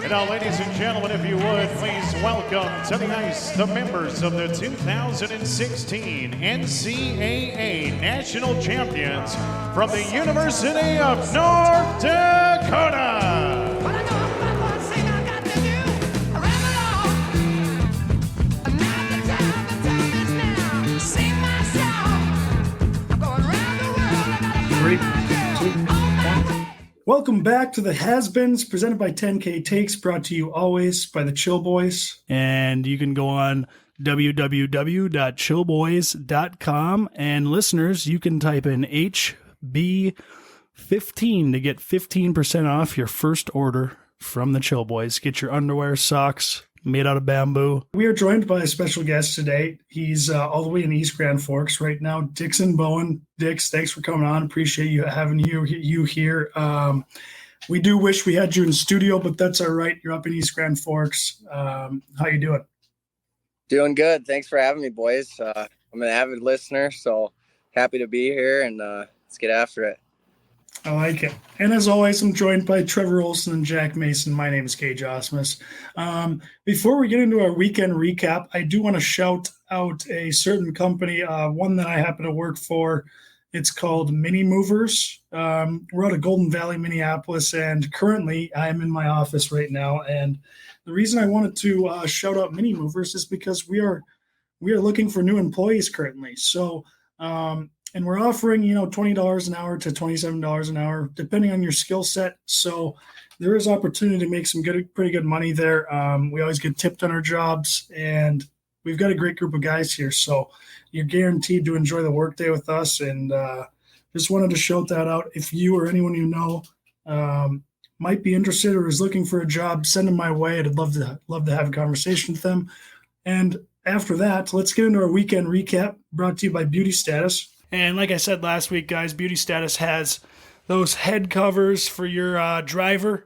And now, ladies and gentlemen, if you would, please welcome to the ice the members of the 2016 NCAA National Champions from the University of North Dakota. Welcome back to the Has-Beens, presented by 10K Takes, brought to you always by the Chill Boys. And you can go on www.chillboys.com. And listeners, you can type in HB15 to get 15% off your first order from the Chill Boys. Get your underwear, socks made out of bamboo. We are joined by a special guest today. He's all the way in East Grand Forks right now, Dixon Bowen. Dix, thanks for coming on. Appreciate you having you here. We do wish we had you in studio, but that's all right. You're up in East Grand Forks. How you doing? Doing good. Thanks for having me, boys. I'm an avid listener, so happy to be here, and let's get after it. I like it. And as always, I'm joined by Trevor Olson and Jack Mason. My name is Gage Ausmus. Before we get into our weekend recap, I do want to shout out a certain company, one that I happen to work for. It's called Mini Movers. We're out of Golden Valley, Minneapolis, and currently I'm in my office right now. And the reason I wanted to shout out Mini Movers is because we are looking for new employees currently. So, and we're offering, $20 an hour to $27 an hour, depending on your skill set. So there is opportunity to make some pretty good money there. We always get tipped on our jobs, and we've got a great group of guys here. So you're guaranteed to enjoy the workday with us. And just wanted to shout that out. If you or anyone you know might be interested or is looking for a job, send them my way. I'd love to have a conversation with them. And after that, let's get into our weekend recap, brought to you by Beauty Status. And like I said last week, guys, Beauty Status has those head covers for your driver.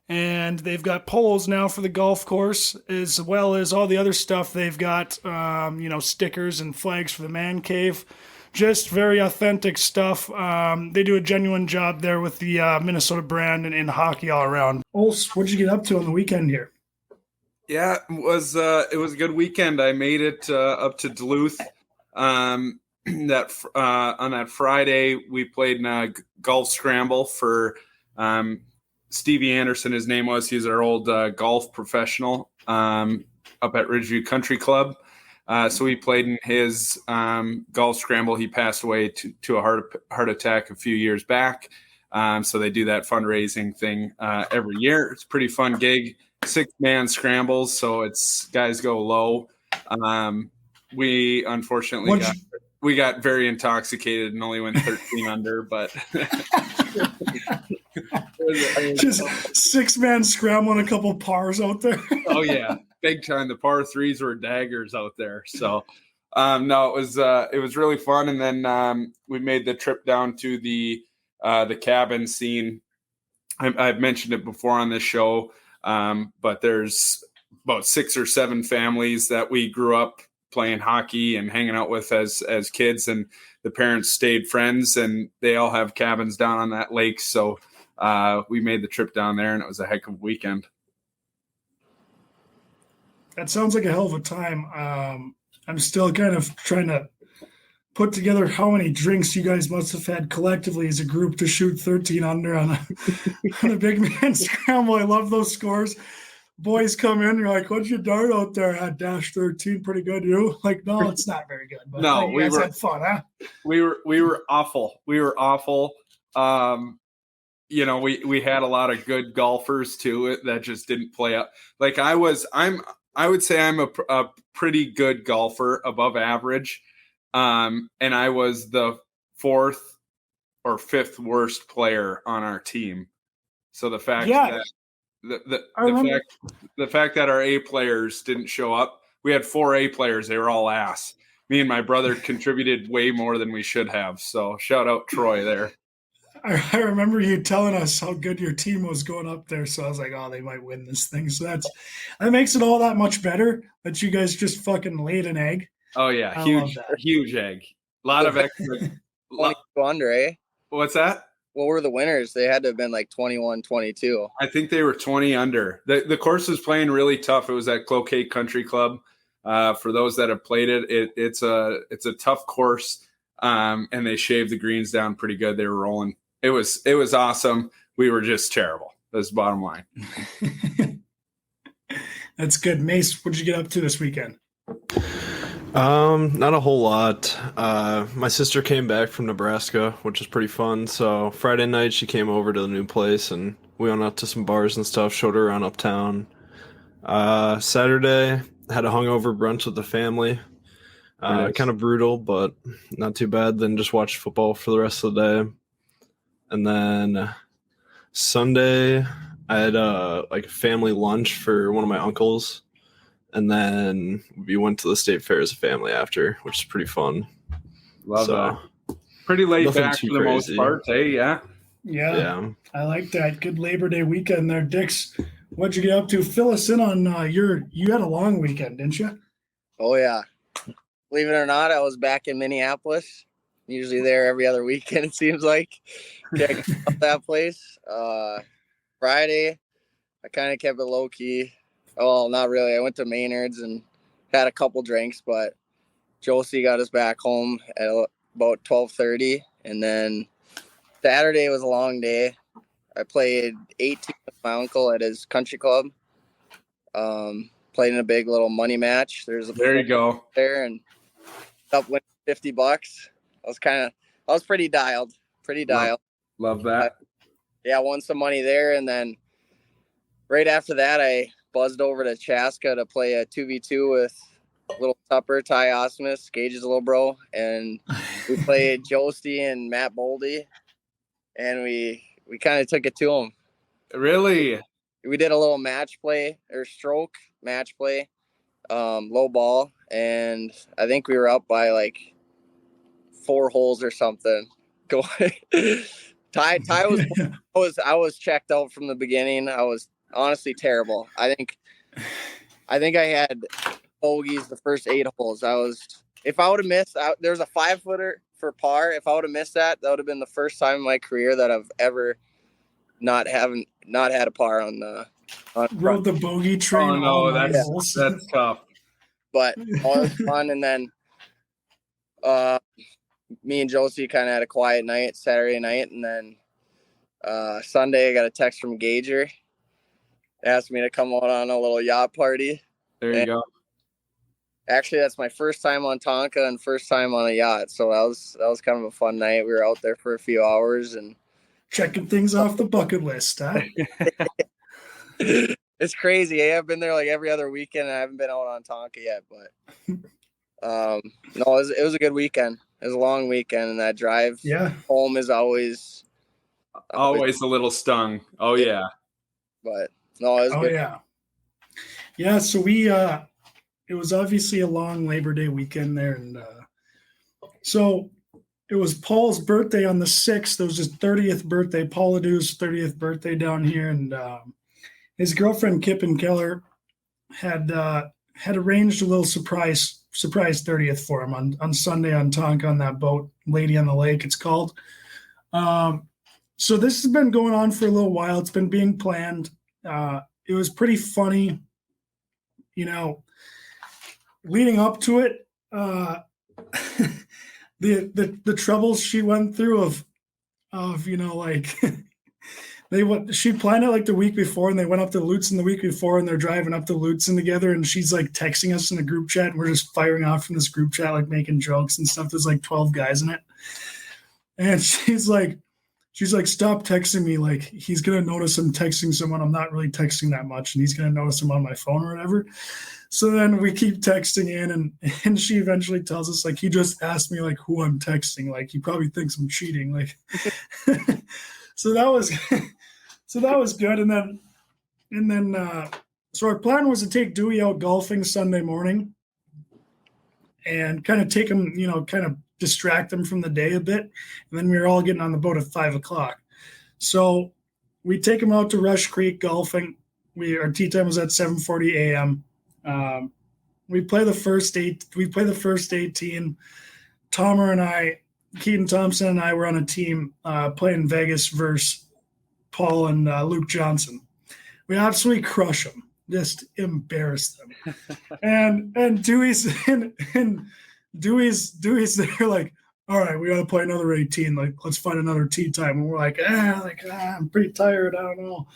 And they've got poles now for the golf course, as well as all the other stuff. They've got, stickers and flags for the man cave. Just very authentic stuff. They do a genuine job there with the Minnesota brand and in hockey all around. Ols, what'd you get up to on the weekend here? Yeah, it was a good weekend. I made it up to Duluth. On that Friday, we played in a golf scramble for Stevie Anderson. His name was. He's our old golf professional up at Ridgeview Country Club. So we played in his golf scramble. He passed away to a heart attack a few years back. So they do that fundraising thing every year. It's a pretty fun gig. 6-man scrambles, so it's guys go low. We unfortunately got very intoxicated and only went 13 under, but just 6-man scrambling a couple pars out there. Oh yeah, big time. The par threes were daggers out there. So no, it was really fun. And then we made the trip down to the cabin scene. I've mentioned it before on this show, but there's about 6 or 7 families that we grew up playing hockey and hanging out with as kids, and the parents stayed friends, and they all have cabins down on that lake. So we made the trip down there, and it was a heck of a weekend. That sounds like a hell of a time. I'm still kind of trying to put together how many drinks you guys must have had collectively as a group to shoot 13 under on a big man scramble. I love those scores. Boys come in, you're like, what'd you dart out there at dash 13? Pretty good, you? Like, no, it's not very good. But no, we had fun, huh? We were awful. We were awful. We had a lot of good golfers too that just didn't play up. Like I would say I'm a pretty good golfer, above average. And I was the 4th or 5th worst player on our team. So the fact that the fact that our A players didn't show up, we had 4 A players. They were all ass. Me and my brother contributed way more than we should have. So shout out Troy there. I remember you telling us how good your team was going up there. So I was like, oh, they might win this thing. So that makes it all that much better that you guys just fucking laid an egg. Oh yeah. Huge egg. A lot of extra. 20 under, eh? What's that? what were the winners? They had to have been like 21, 22. I think they were 20 under. The course was playing really tough. It was at Cloquet Country Club. For those that have played it, it's a tough course, and they shaved the greens down pretty good. They were rolling. It was awesome. We were just terrible. That's the bottom line. That's good. Mace, what'd you get up to this weekend? Not a whole lot. My sister came back from Nebraska, which was pretty fun. So Friday night she came over to the new place and we went out to some bars and stuff, showed her around uptown. Saturday had a hungover brunch with the family. Nice. Kind of brutal, but not too bad. Then just watched football for the rest of the day. And then Sunday I had like a family lunch for one of my uncles. And then we went to the state fair as a family after, which is pretty fun. Love that. Pretty laid back for the crazy. most part, eh? Yeah. Yeah, I like that. Good Labor Day weekend there. Dix, what'd you get up to? Fill us in on you had a long weekend, didn't you? Oh, yeah. Believe it or not, I was back in Minneapolis. Usually there every other weekend, it seems like. Checking out that place. Friday, I kind of kept it low-key. Well, not really. I went to Maynard's and had a couple drinks, but Josie got us back home at about 12:30. And then Saturday was a long day. I played 18 with my uncle at his country club. Played in a big little money match. There you go. There and up winning $50. I was pretty dialed. Love that. Yeah, won some money there. And then right after that, I buzzed over to Chaska to play a 2v2 with little Tupper, Ty Ausmus, Gage's little bro. And we played Josie and Matt Boldy. And we kind of took it to him. Really? We did a little match play or stroke match play, low ball. And I think we were up by like 4 holes or something. Ty I was checked out from the beginning. I was honestly terrible. I think I had bogeys the first 8 holes. If I would have missed, there's a 5-footer for par. If I would have missed that would have been the first time in my career that I've ever not had a par on Rode the bogey train. Oh no, that's tough. But all was fun. And then me and Josie kind of had a quiet night Saturday night, and then Sunday I got a text from Gager. Asked me to come out on a little yacht party. There you go. Actually, that's my first time on Tonka and first time on a yacht. So that was kind of a fun night. We were out there for a few hours and checking things off the bucket list, huh? It's crazy. I've been there like every other weekend and I haven't been out on Tonka yet, but no, it was a good weekend. It was a long weekend, and that drive home is always a little stung. Oh yeah. But no, it was good. Yeah. So it was obviously a long Labor Day weekend there, and so it was Paul's birthday on the 6th. It was his 30th birthday, Paul Ladou's 30th birthday down here, and his girlfriend Kip and Keller had arranged a little surprise 30th for him on Sunday on Tonka on that boat, Lady on the Lake, it's called. So this has been going on for a little while. It's been being planned. It was pretty funny, leading up to it. The troubles she went through of like she planned it like the week before, and they went up to Lutzen the week before, and they're driving up to Lutzen together, and she's like texting us in a group chat, and we're just firing off from this group chat, like making jokes and stuff. There's like 12 guys in it, and she's like, stop texting me, like he's gonna notice I'm texting someone I'm not really texting that much, and he's gonna notice I'm on my phone or whatever. So then we keep texting in, and she eventually tells us, like, he just asked me like who I'm texting, like he probably thinks I'm cheating, like. So that was good. And then so our plan was to take Dewey out golfing Sunday morning and kind of take him, kind of distract him from the day a bit. And then we were all getting on the boat at 5:00. So we take him out to Rush Creek golfing. Our tee time was at 7:40 a.m. We play the first 18. Tomer and I Keaton Thompson and I were on a team playing Vegas versus Paul and Luke Johnson. We absolutely crush them, just embarrass them. and Dewey's Dewey's there like, all right, we got to play another 18. Like, let's find another tee time. And we're like, I'm pretty tired. I don't know.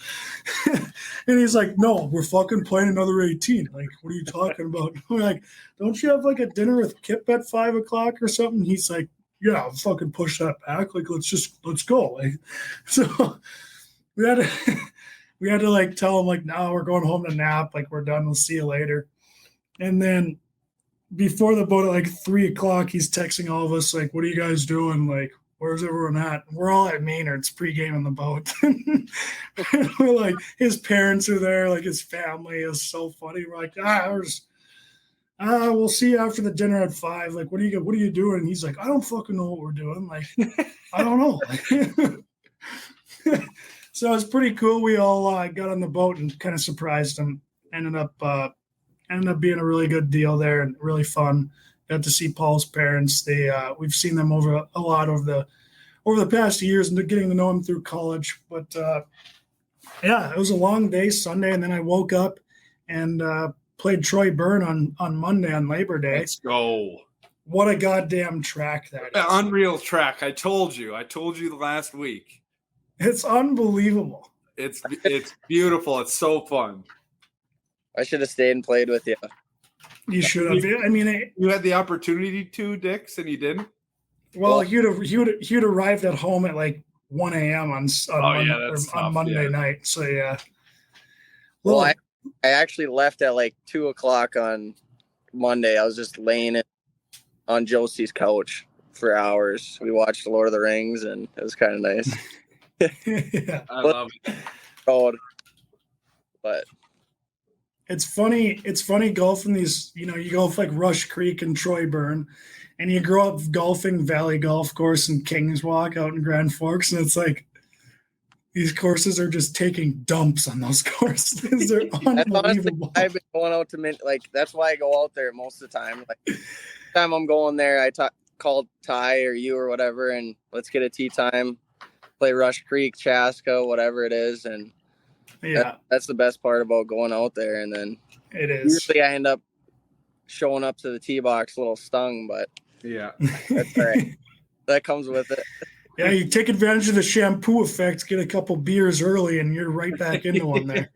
And he's like, no, we're fucking playing another 18. Like, what are you talking about? We're like, don't you have like a dinner with Kip at 5 o'clock or something? He's like, yeah, I'll fucking push that back. Like, let's go. Like, so we had to like tell him like, no, we're going home to nap. Like, we're done. We'll see you later. And then before the boat at like 3 o'clock, he's texting all of us like, what are you guys doing? Like, where's everyone at? We're all at Maynard's pregame on the boat. And we're like, his parents are there, like his family is so funny. We're like, we'll see you after the dinner at 5. Like, what are you doing? And he's like, I don't fucking know what we're doing. Like, I don't know. So it was pretty cool. We all got on the boat and kind of surprised him. Ended up being a really good deal there and really fun. Got to see Paul's parents. We've seen them over the past years and getting to know him through college. But yeah, it was a long day Sunday, and then I woke up and played Troy Byrne on Monday on Labor Day. Let's go. What a goddamn track that is. Unreal track. I told you last week. It's unbelievable. It's beautiful. It's so fun. I should have stayed and played with you. You should have. I mean, you had the opportunity to, Dix, and you didn't. Well, he'd arrived at home at like 1 a.m. on Monday night. So yeah. Well, I actually left at like 2 o'clock on Monday. I was just laying on Josie's couch for hours. We watched Lord of the Rings, and it was kind of nice. Yeah. I love it. But it's funny golfing these, you golf like Rush Creek and Troy Byrne, and you grow up golfing Valley Golf Course and Kings Walk out in Grand Forks, and it's like these courses are just taking dumps on those courses. They're unbelievable. I've been going out to that's why I go out there most of the time. Like, time I'm going there, I called Ty or you or whatever, and let's get a tee time, play Rush Creek, Chaska, whatever it is, and yeah, that's the best part about going out there. And then it is. Usually I end up showing up to the tee box a little stung, but yeah, that's all right. That comes with it. Yeah, you take advantage of the shampoo effect, get a couple beers early, and you're right back into one there.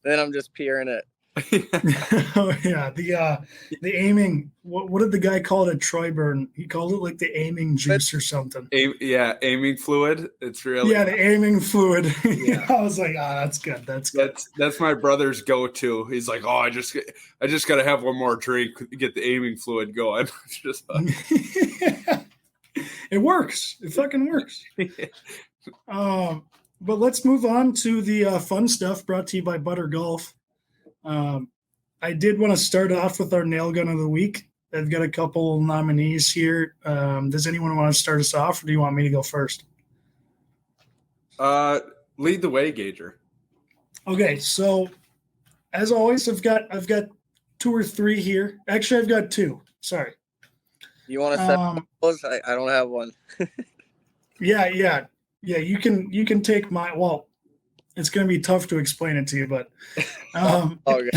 Then I'm just peering it. Oh yeah, the aiming. What did the guy call it at Troy Byrne? He called it like the aiming juice or something. Aiming fluid. It's really the aiming fluid. Yeah. I was like, that's good. That's good. That's my brother's go-to. He's like, I just got to have one more drink, get the aiming fluid going. Just it works. It fucking works. But let's move on to the fun stuff brought to you by Butter Golf. I did want to start off with our nail gun of the week. I've got a couple nominees here. Does anyone want to start us off, or do you want me to go first? Lead the way, Gager. Okay, so as always, I've got 2 or 3 here. Actually, I've got 2. Sorry. You want to set those? I don't have one. Yeah. You can take my. Well, it's going to be tough to explain it to you, but. Okay.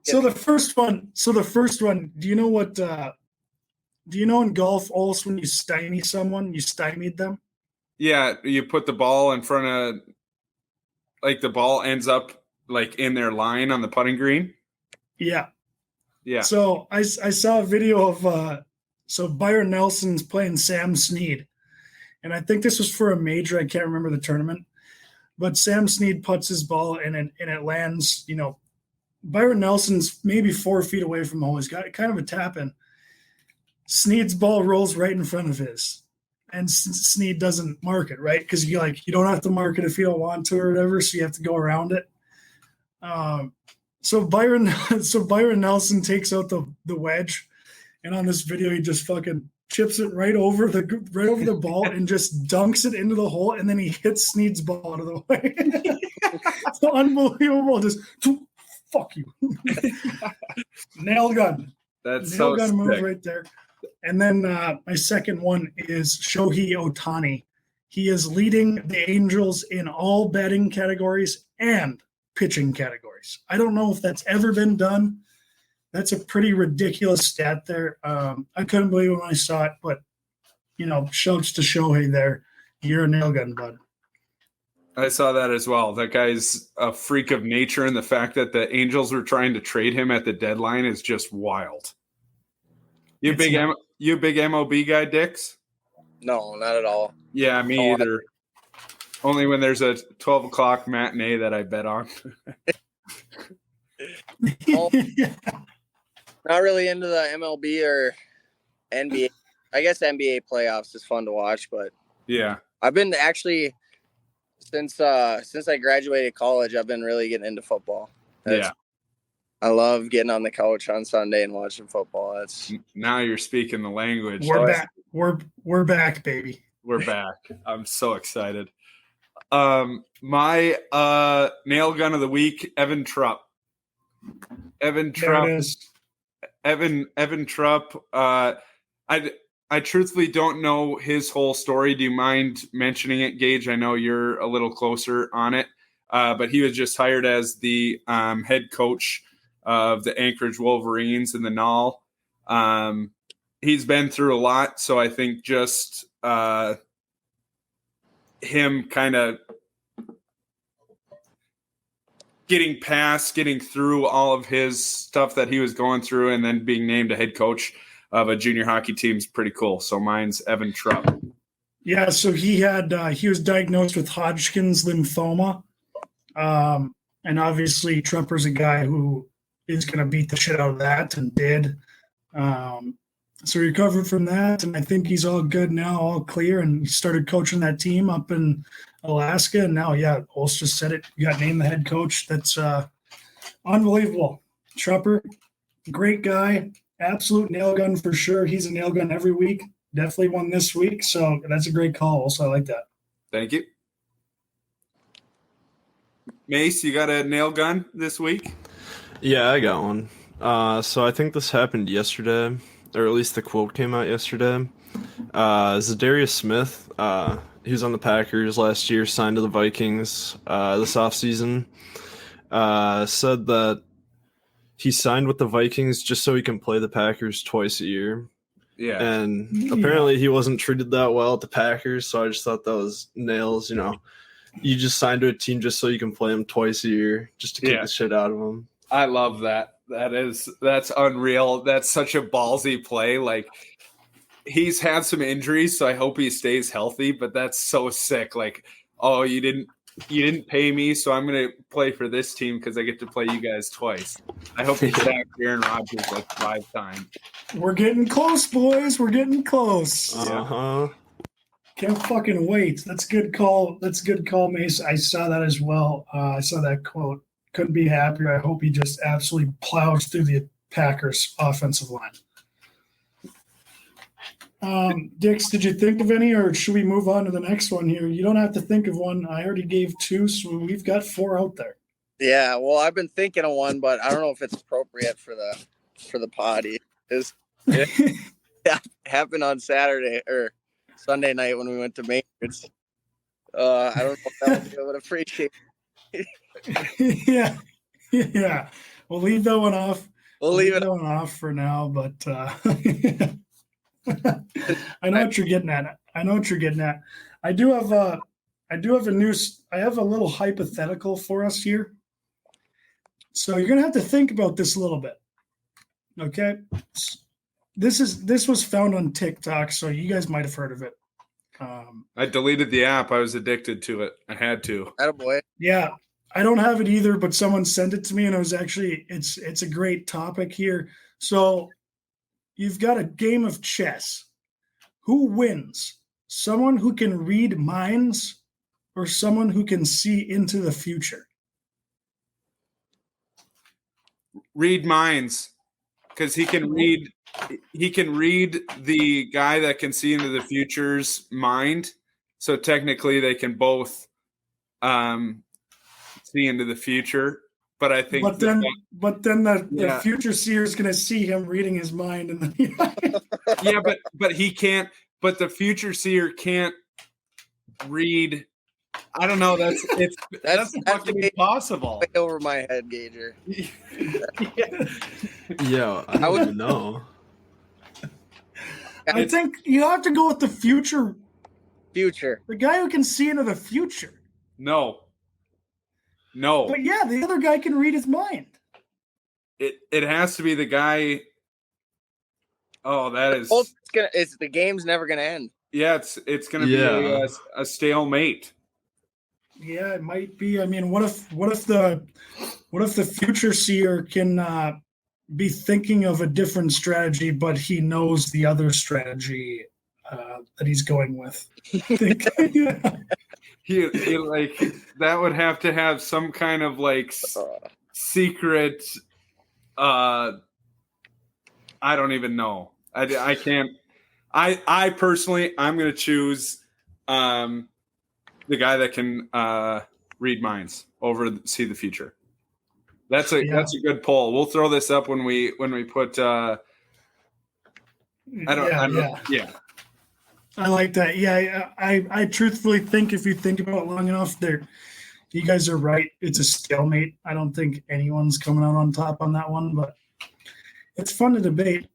So the first one. Do you know what? Do you know in golf, also when you stymie someone, you stymied them? Yeah, you put the ball in front of, like the ball ends up like in their line on the putting green. Yeah. Yeah. So I saw a video of so Byron Nelson's playing Sam Snead, and I think this was for a major. I can't remember the tournament, but Sam Snead puts his ball and it lands. Byron Nelson's maybe 4 feet away from the hole. He's got kind of a tap in. Snead's ball rolls right in front of his, and Snead doesn't mark it, right? Because you don't have to mark it if you don't want to or whatever, so you have to go around it. So Byron Nelson takes out the wedge, and on this video he just fucking chips it right over the ball and just dunks it into the hole, and then he hits Snead's ball out of the way. It's unbelievable. Just fuck you. Nail gun. That's Nail gun sick. move right there. And then my second one is Shohei Ohtani. He is leading the Angels in all batting categories and pitching categories. I don't know if that's ever been done. That's a pretty ridiculous stat there. I couldn't believe it when I saw it, but, shouts to Shohei there. You're a nail gun, bud. I saw that as well. That guy's a freak of nature, and the fact that the Angels were trying to trade him at the deadline is just wild. You a big MLB guy, Dix? No, not at all. Yeah, me either. Only when there's a 12 o'clock matinee that I bet on. Not really into the MLB or NBA. I guess NBA playoffs is fun to watch, but yeah, I've been actually since I graduated college, I've been really getting into football. I love getting on the couch on Sunday and watching football. Now you're speaking the language. We're back. We're back, baby. We're back. I'm so excited. My nail gun of the week, Evan Trupp. Evan Trupp. I truthfully don't know his whole story. Do you mind mentioning it, Gage? I know you're a little closer on it. But he was just hired as the head coach of the Anchorage Wolverines in the NAL. He's been through a lot, so I think just him kind of getting through all of his stuff that he was going through and then being named a head coach of a junior hockey team is pretty cool. So mine's Evan Trupp. Yeah, so he was diagnosed with Hodgkin's lymphoma. And obviously Trumper's a guy who is going to beat the shit out of that and did. So he recovered from that, and I think he's all good now, all clear, and he started coaching that team up in Alaska. And now, Olson just said it, you got named the head coach. That's unbelievable. Trumper, great guy, absolute nail gun for sure. He's a nail gun every week. Definitely won this week, so that's a great call. Also, I like that. Thank you. Mace, you got a nail gun this week? Yeah, I got one. So I think this happened yesterday, or at least the quote came out yesterday. Zadarius Smith, he was on the Packers last year, signed to the Vikings this offseason, said that he signed with the Vikings just so he can play the Packers twice a year. Yeah. And apparently he wasn't treated that well at the Packers, so I just thought that was nails, You just signed to a team just so you can play them twice a year, just to kick the shit out of them. I love that. That's unreal. That's such a ballsy play. Like, he's had some injuries, so I hope he stays healthy, but that's so sick. Like, oh, you didn't pay me, so I'm going to play for this team because I get to play you guys twice. I hope he sacked Aaron Rodgers like 5 times. We're getting close, boys. We're getting close. Uh-huh. Can't fucking wait. That's a good call. That's a good call, Mace. I saw that as well. I saw that quote. Couldn't be happier. I hope he just absolutely plows through the Packers offensive line. Dix, did you think of any, or should we move on to the next one here? You don't have to think of one. I already gave 2, so we've got 4 out there. Yeah, well, I've been thinking of one, but I don't know if it's appropriate for the pod. It happened on Saturday or Sunday night when we went to Maynard's. I don't know if that would appreciate. Yeah. We'll leave that one off. We'll leave it off for now, but I know what you're getting at. I do have a little hypothetical for us here. So you're gonna have to think about this a little bit. Okay. This was found on TikTok, so you guys might have heard of it. I deleted the app. I was addicted to it. I had to. Attaboy. Yeah, I don't have it either, but someone sent it to me, and it was actually it's a great topic here. So you've got a game of chess. Who wins? Someone who can read minds, or someone who can see into the future? Read minds, because he can read the guy that can see into the future's mind. So technically they can both see into the future. but I think But then the Yeah. future seer is going to see him reading his mind, and then yeah, but he can't. But the future seer can't read. I don't know. That's fucking impossible. Way over my head, Gager. Yeah, I don't even know. I think you have to go with the future. Future. The guy who can see into the future. No. But yeah, the other guy can read his mind. It has to be the guy. Oh, that is. It's the game's never gonna end. Yeah, it's gonna be a stalemate. Yeah, it might be. I mean, what if the future seer can be thinking of a different strategy, but he knows the other strategy that he's going with? He like that would have to have some kind of like secret. I don't even know. I can't. I personally, I'm going to choose the guy that can read minds over see the future. That's a good poll. We'll throw this up when we put. I like that. Yeah, I truthfully think if you think about it long enough, you guys are right. It's a stalemate. I don't think anyone's coming out on top on that one, but it's fun to debate.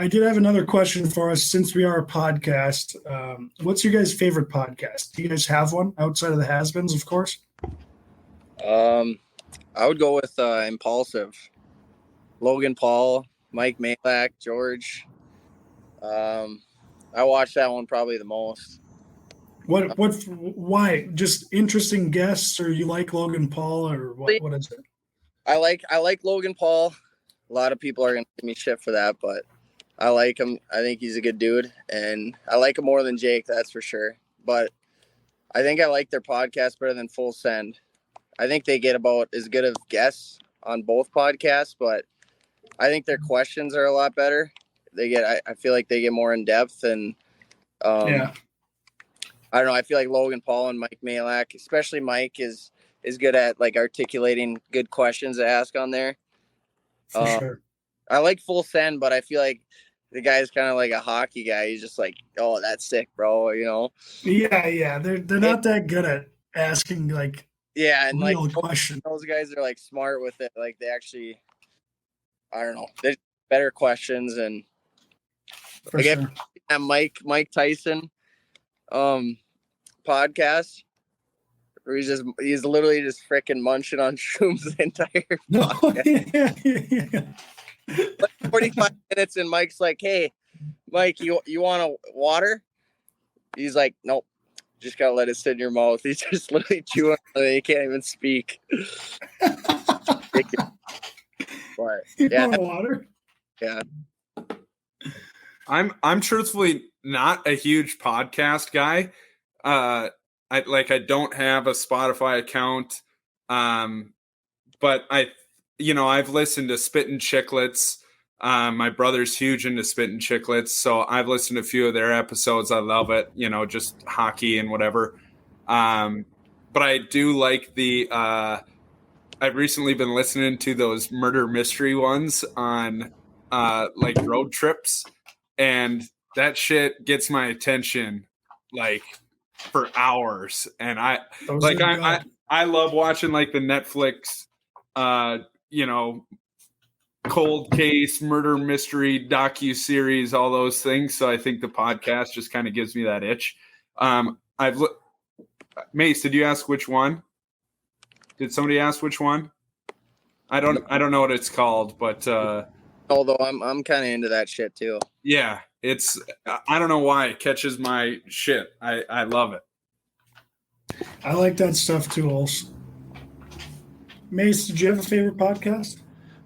I did have another question for us since we are a podcast. What's your guys' favorite podcast? Do you guys have one outside of the has-beens, of course? I would go with Impulsive. Logan Paul, Mike Malak, George. I watch that one probably the most. Why? Just interesting guests, or you like Logan Paul, or what is it? I like Logan Paul. A lot of people are gonna give me shit for that, but I like him. I think he's a good dude, and I like him more than Jake, that's for sure. But I think I like their podcast better than Full Send. I think they get about as good of guests on both podcasts, but I think their questions are a lot better. I feel like they get more in depth, and I don't know. I feel like Logan Paul and Mike Malak, especially Mike, is good at like articulating good questions to ask on there. For sure. I like Full Send, but I feel like the guy's kind of like a hockey guy. He's just like, oh, that's sick, bro. You know? Yeah. They're not that good at asking like and real like questions. Those guys are like smart with it. Like they actually, I don't know, they're better questions. And For sure. That Mike Tyson podcast where he's literally just freaking munching on shrooms the entire podcast. Like 45 minutes, and Mike's like, hey Mike, you want a water? He's like, nope, just gotta let it sit in your mouth. He's just literally chewing on it. He can't even speak. But yeah, water. Yeah. I'm truthfully not a huge podcast guy. I don't have a Spotify account. But I've listened to Spittin' Chicklets. My brother's huge into Spittin' Chicklets, so I've listened to a few of their episodes. I love it, just hockey and whatever. But I do like I've recently been listening to those murder mystery ones on like road trips, and that shit gets my attention like for hours. And I love watching like the Netflix cold case murder mystery docu-series, all those things. So I think the podcast just kind of gives me that itch. Mace, did you ask which one? Did somebody ask which one? I don't know what it's called, but although I'm kind of into that shit too. Yeah, I don't know why it catches my shit. I love it. I like that stuff too, Olson. Mace, did you have a favorite podcast?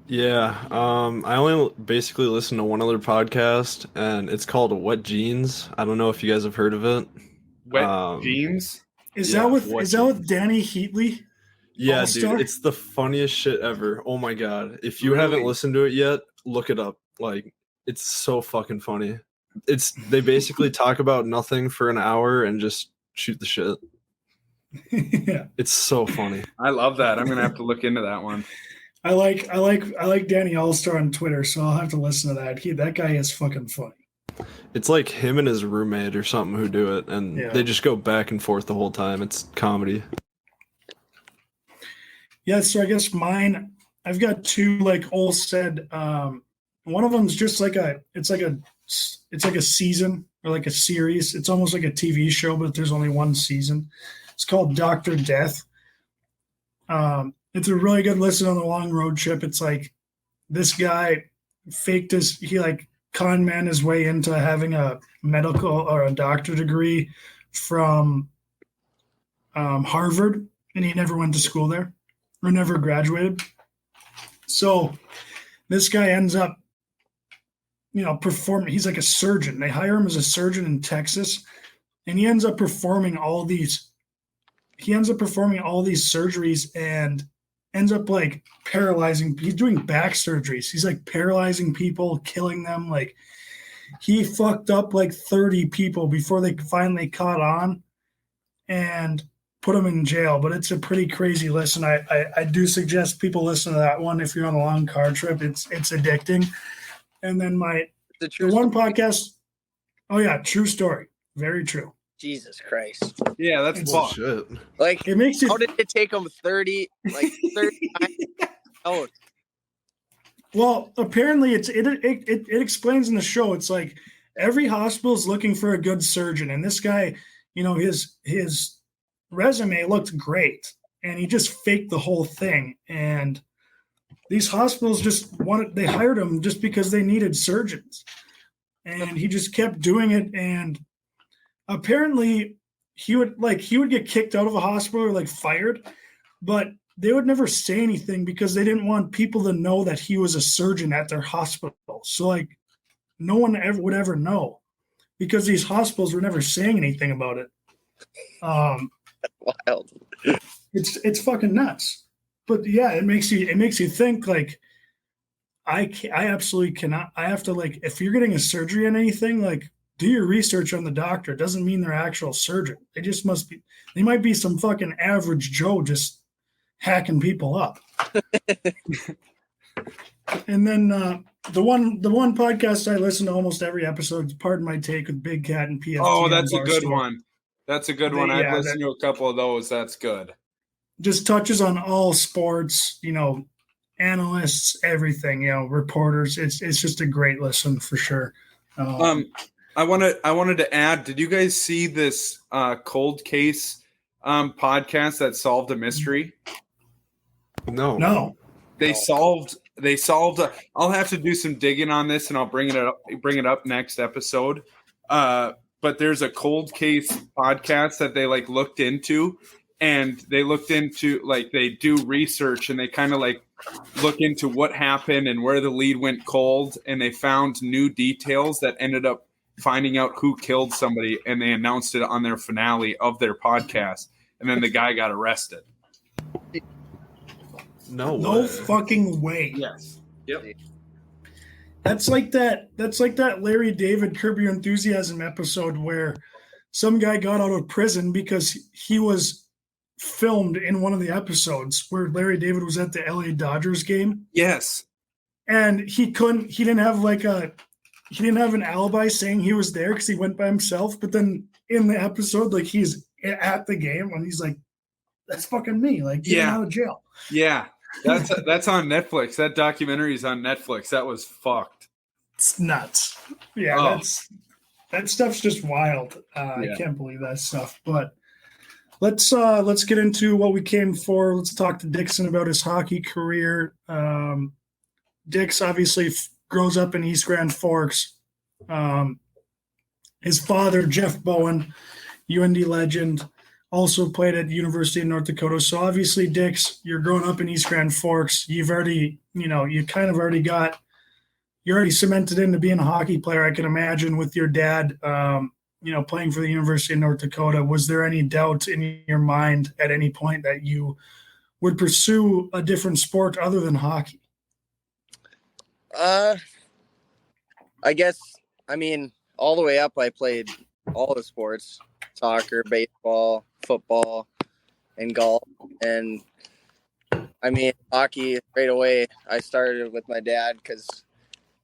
Yeah, I only basically listen to one other podcast, and it's called Wet Jeans. I don't know if you guys have heard of it. Wet Jeans? Is that with Danny Heatley? Yeah, All-Star? dude, it's the funniest shit ever. Oh my god. If you haven't listened to it yet, look it up. Like, it's so fucking funny. They basically talk about nothing for an hour and just shoot the shit. Yeah. It's so funny. I love that. I'm gonna have to look into that one. I like Danny Allstar on Twitter, so I'll have to listen to that. That guy is fucking funny. It's like him and his roommate or something who do it, and Yeah. they just go back and forth the whole time. It's comedy. Yeah, so I guess mine, I've got two, like Ole said. One of them's just like it's like a season or like a series. It's almost like a TV show, but there's only one season. It's called Dr. Death. It's a really good listen on the long road trip. It's like this guy he like con man his way into having a medical or a doctor degree from Harvard, and he never went to school there or never graduated. So this guy ends up, performing. He's like a surgeon. They hire him as a surgeon in Texas, and he ends up performing all these surgeries and ends up like paralyzing. He's doing back surgeries. He's like paralyzing people, killing them. Like he fucked up like 30 people before they finally caught on and put him in jail. But it's a pretty crazy listen. I do suggest people listen to that one if you're on a long car trip. It's addicting. And then the one podcast. Oh yeah, true story. Very true. Jesus Christ. Yeah, that's Bullshit. Like, It makes you. how did it take them 30 times out? Well, apparently it explains in the show. It's like every hospital is looking for a good surgeon, and this guy, his resume looked great, and he just faked the whole thing. And these hospitals they hired him just because they needed surgeons, and he just kept doing it. And apparently, he would get kicked out of a hospital or like fired, but they would never say anything because they didn't want people to know that he was a surgeon at their hospital. So like no one would ever know because these hospitals were never saying anything about it. Wild. It's fucking nuts. But yeah, it makes you think like I absolutely cannot. I have to like if you're getting a surgery on anything, like do your research on the doctor. It doesn't mean they're actual surgeon. They might be some fucking average Joe just hacking people up. And then the one podcast I listen to almost every episode is Pardon My Take with Big Cat and PFT. Oh, that's a good one. That's a good one. I've listened to a couple of those. That's good. Just touches on all sports, analysts, everything, reporters. It's just a great listen for sure. I wanted to add, did you guys see this cold case podcast that solved a mystery? No. They solved I'll have to do some digging on this and I'll bring it up next episode. But there's a cold case podcast that they like looked into, and they they do research and they kind of like look into what happened and where the lead went cold, and they found new details that ended up finding out who killed somebody, and they announced it on their finale of their podcast, and then the guy got arrested. No fucking way. Yes. Yep. That's like that Larry David Curb Your Enthusiasm episode where some guy got out of prison because he was filmed in one of the episodes where Larry David was at the LA Dodgers game. Yes. And he didn't have an alibi saying he was there because he went by himself. But then in the episode, like he's at the game and he's like, that's fucking me. Like, get out of jail. Yeah. That's on Netflix. That documentary is on Netflix. That was fucked. It's nuts. Yeah, that stuff's just wild. I can't believe that stuff. But let's get into what we came for. Let's talk to Dixon about his hockey career. Dix obviously grows up in East Grand Forks. His father, Jeff Bowen, UND legend, also played at University of North Dakota. So obviously, Dix, you're growing up in East Grand Forks. You've already, you're already cemented into being a hockey player. I can imagine with your dad, playing for the University of North Dakota. Was there any doubt in your mind at any point that you would pursue a different sport other than hockey? I guess, all the way up, I played all the sports: soccer, baseball, football. in golf. And I mean, hockey right away, I started with my dad because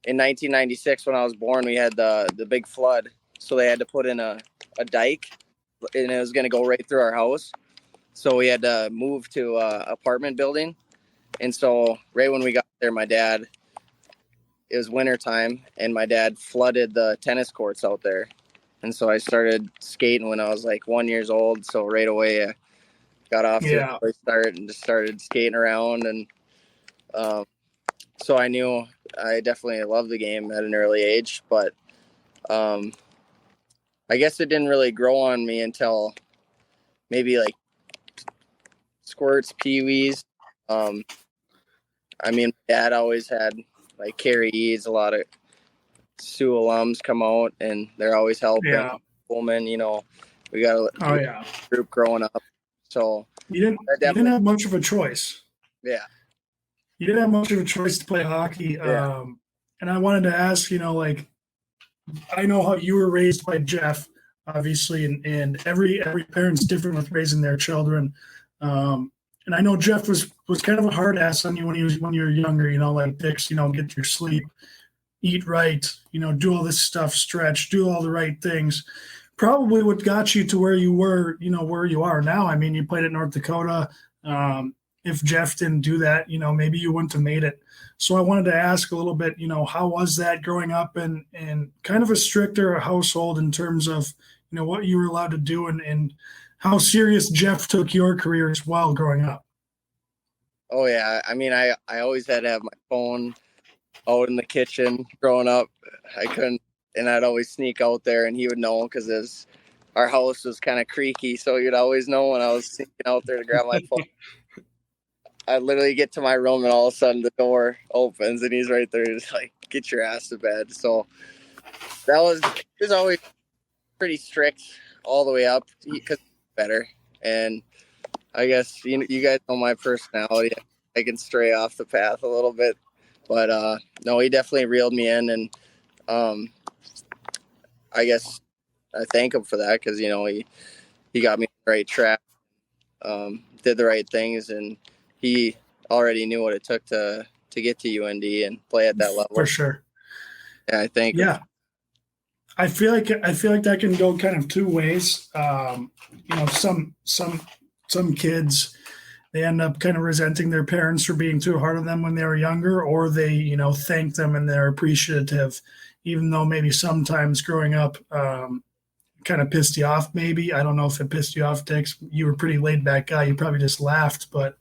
in 1996, when I was born, we had the big flood. So they had to put in a dike, and it was going to go right through our house. So we had to move to a apartment building. And so right when we got there, it was winter time, and my dad flooded the tennis courts out there. And so I started skating when I was like 1 year old. So right away, I got off to a early start and just started skating around. And so I knew I definitely loved the game at an early age. But I guess it didn't really grow on me until maybe like squirts, peewees. I mean, my dad always had like Carrie Eads, a lot of Sioux alums come out, and they're always helping. Yeah. Pullman, we got a group growing up. So you didn't have much of a choice. Yeah. You didn't have much of a choice to play hockey. Yeah. And I wanted to ask, like, I know how you were raised by Jeff, obviously, and every parent's different with raising their children. And I know Jeff was kind of a hard ass on you when you were younger, like Dix, get your sleep, eat right, do all this stuff, stretch, do all the right things. Probably what got you to where you were, where you are now. I mean, you played at North Dakota. If Jeff didn't do that, maybe you wouldn't have made it. So I wanted to ask a little bit, how was that growing up in kind of a stricter household in terms of, what you were allowed to do and how serious Jeff took your career as well growing up? Oh, yeah. I mean, I always had to have my phone out in the kitchen growing up. I couldn't, and I'd always sneak out there, and he would know because our house was kind of creaky, so you'd always know when I was sneaking out there to grab my phone. I literally get to my room, and all of a sudden the door opens, and he's right there. He's like, "Get your ass to bed." So he was always pretty strict all the way up because better. And I guess you guys know my personality. I can stray off the path a little bit, but no, he definitely reeled me in, and I guess I thank him for that because he got me on the right track, did the right things, and he already knew what it took to get to UND and play at that level. For sure. Yeah, I think. Yeah. I feel like that can go kind of two ways. Some kids, they end up kind of resenting their parents for being too hard on them when they were younger, or they, thank them and they're appreciative, even though maybe sometimes growing up kind of pissed you off. Maybe, I don't know if it pissed you off, Dix. You were a pretty laid back guy. You probably just laughed, but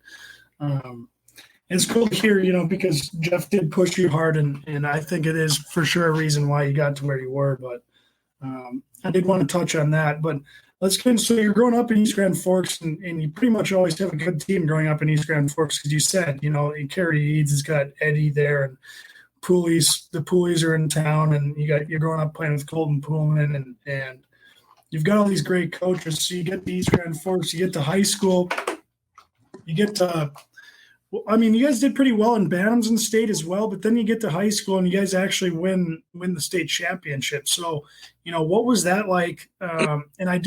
it's cool to hear, because Jeff did push you hard, and I think it is for sure a reason why you got to where you were. But I did want to touch on that. But let's get into, so you're growing up in East Grand Forks, and you pretty much always have a good team growing up in East Grand Forks, because you said, Carrie Eads has got Eddie there, and the Poolies are in town, and you're growing up playing with Colton Pullman, and you've got all these great coaches. So you get to East Grand Forks, you get to high school, you get to – you guys did pretty well in Bantams in the state as well, but then you get to high school and you guys actually win the state championship. So, what was that like? And I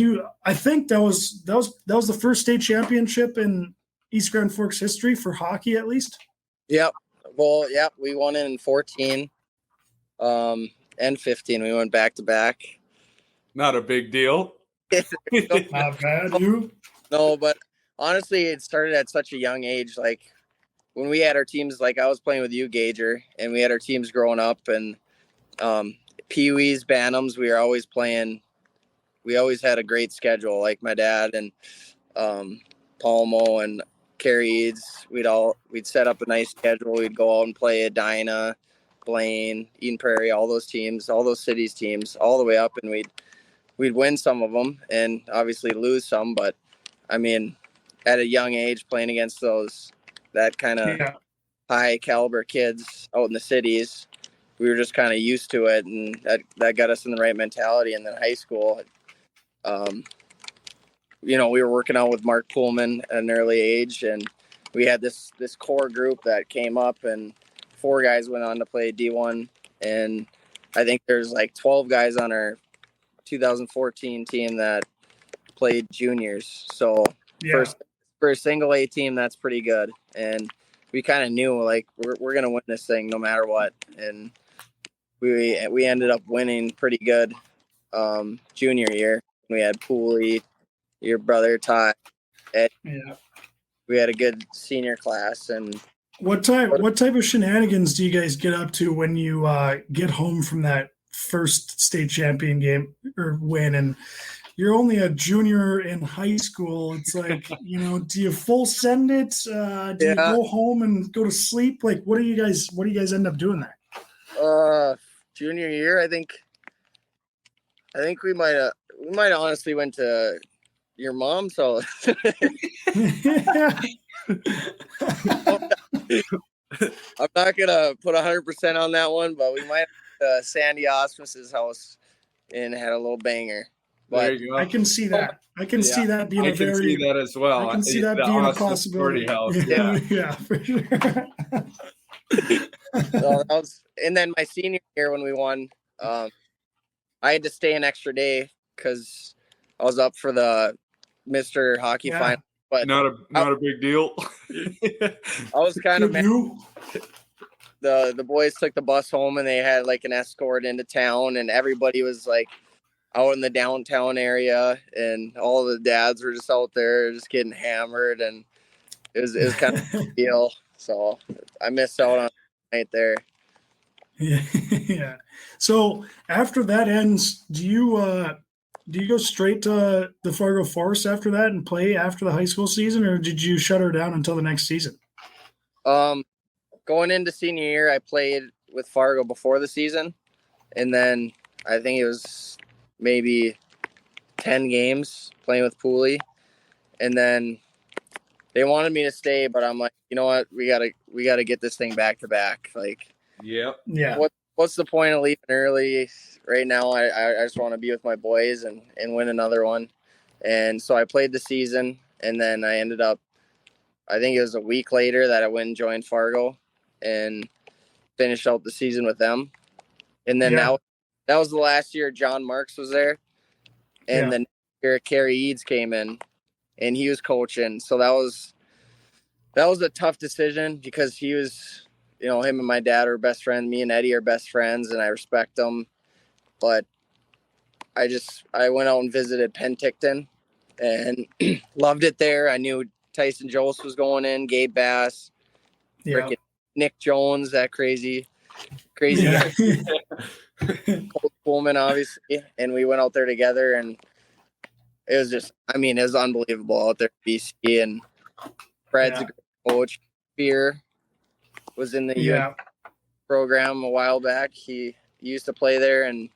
think that was the first state championship in East Grand Forks history for hockey, at least. Yep. Well, yeah, we won it in 14 and 15. We went back to back. Not a big deal. Not bad, you. No, but honestly, it started at such a young age. Like, when we had our teams, like I was playing with you, Gager, and we had our teams growing up, and Pee-wees, Bantams, we were always playing. We always had a great schedule. Like my dad and Palmo and Carrie Eads, we'd set up a nice schedule. We'd go out and play Edina, Blaine, Eden Prairie, all those teams, all those cities teams, all the way up, and we'd win some of them and obviously lose some. But I mean, at a young age, playing against that kind of high caliber kids out in the cities, we were just kind of used to it, and that got us in the right mentality. And then high school, we were working out with Mark Pullman at an early age, and we had this core group that came up, and 4 guys went on to play D1, and I think there's like 12 guys on our 2014 team that played juniors. So for a single A team, that's pretty good. And we kind of knew like we're gonna win this thing no matter what. And we ended up winning pretty good junior year. We had Pooley, your brother Ty, Ed. Yeah. We had a good senior class. And What type of shenanigans do you guys get up to when you get home from that first state champion game or win, and you're only a junior in high school? It's like, do you full send it? Do you go home and go to sleep? Like, what do you guys end up doing there? Junior year, I think we might have honestly went to your mom's house. I'm not gonna put 100% on that one, but we might have Sandy Ausmus's house and had a little banger. But There you go. I can see that. I can see that being I can see that as well. I can see that The being a Austin possibility. House. Yeah, for sure. So and then my senior year when we won, I had to stay an extra day because I was up for the Mr. Hockey final. But not a big deal. I was kind of mad. The boys took the bus home and they had like an escort into town, and everybody was like out in the downtown area, and all the dads were just out there just getting hammered, and it was kind of a deal. So I missed out on the night there. Yeah. So after that ends, do you go straight to the Fargo Forest after that and play after the high school season, or did you shut her down until the next season? Going into senior year, I played with Fargo before the season, and then I think it was maybe 10 games playing with Pooley, and then they wanted me to stay, but I'm like, you know what, we gotta get this thing back to back. Like, yeah. What's the point of leaving early right now? I just want to be with my boys and win another one. And so I played the season, and then I ended up, I think it was a week later that I went and joined Fargo and finished out the season with them. And then that was the last year John Marks was there. And then Kerry Eads came in and he was coaching. So that was a tough decision because he was, him and my dad are best friends. Me and Eddie are best friends, and I respect them. But I went out and visited Penticton and loved it there. I knew Tyson Jost was going in, Gabe Bass, Nick Jones, that crazy guy. Colt Coleman, obviously. And we went out there together, and it was just, it was unbelievable out there at BC. And Fred's a great coach. Fear was in the program a while back. He used to play there, and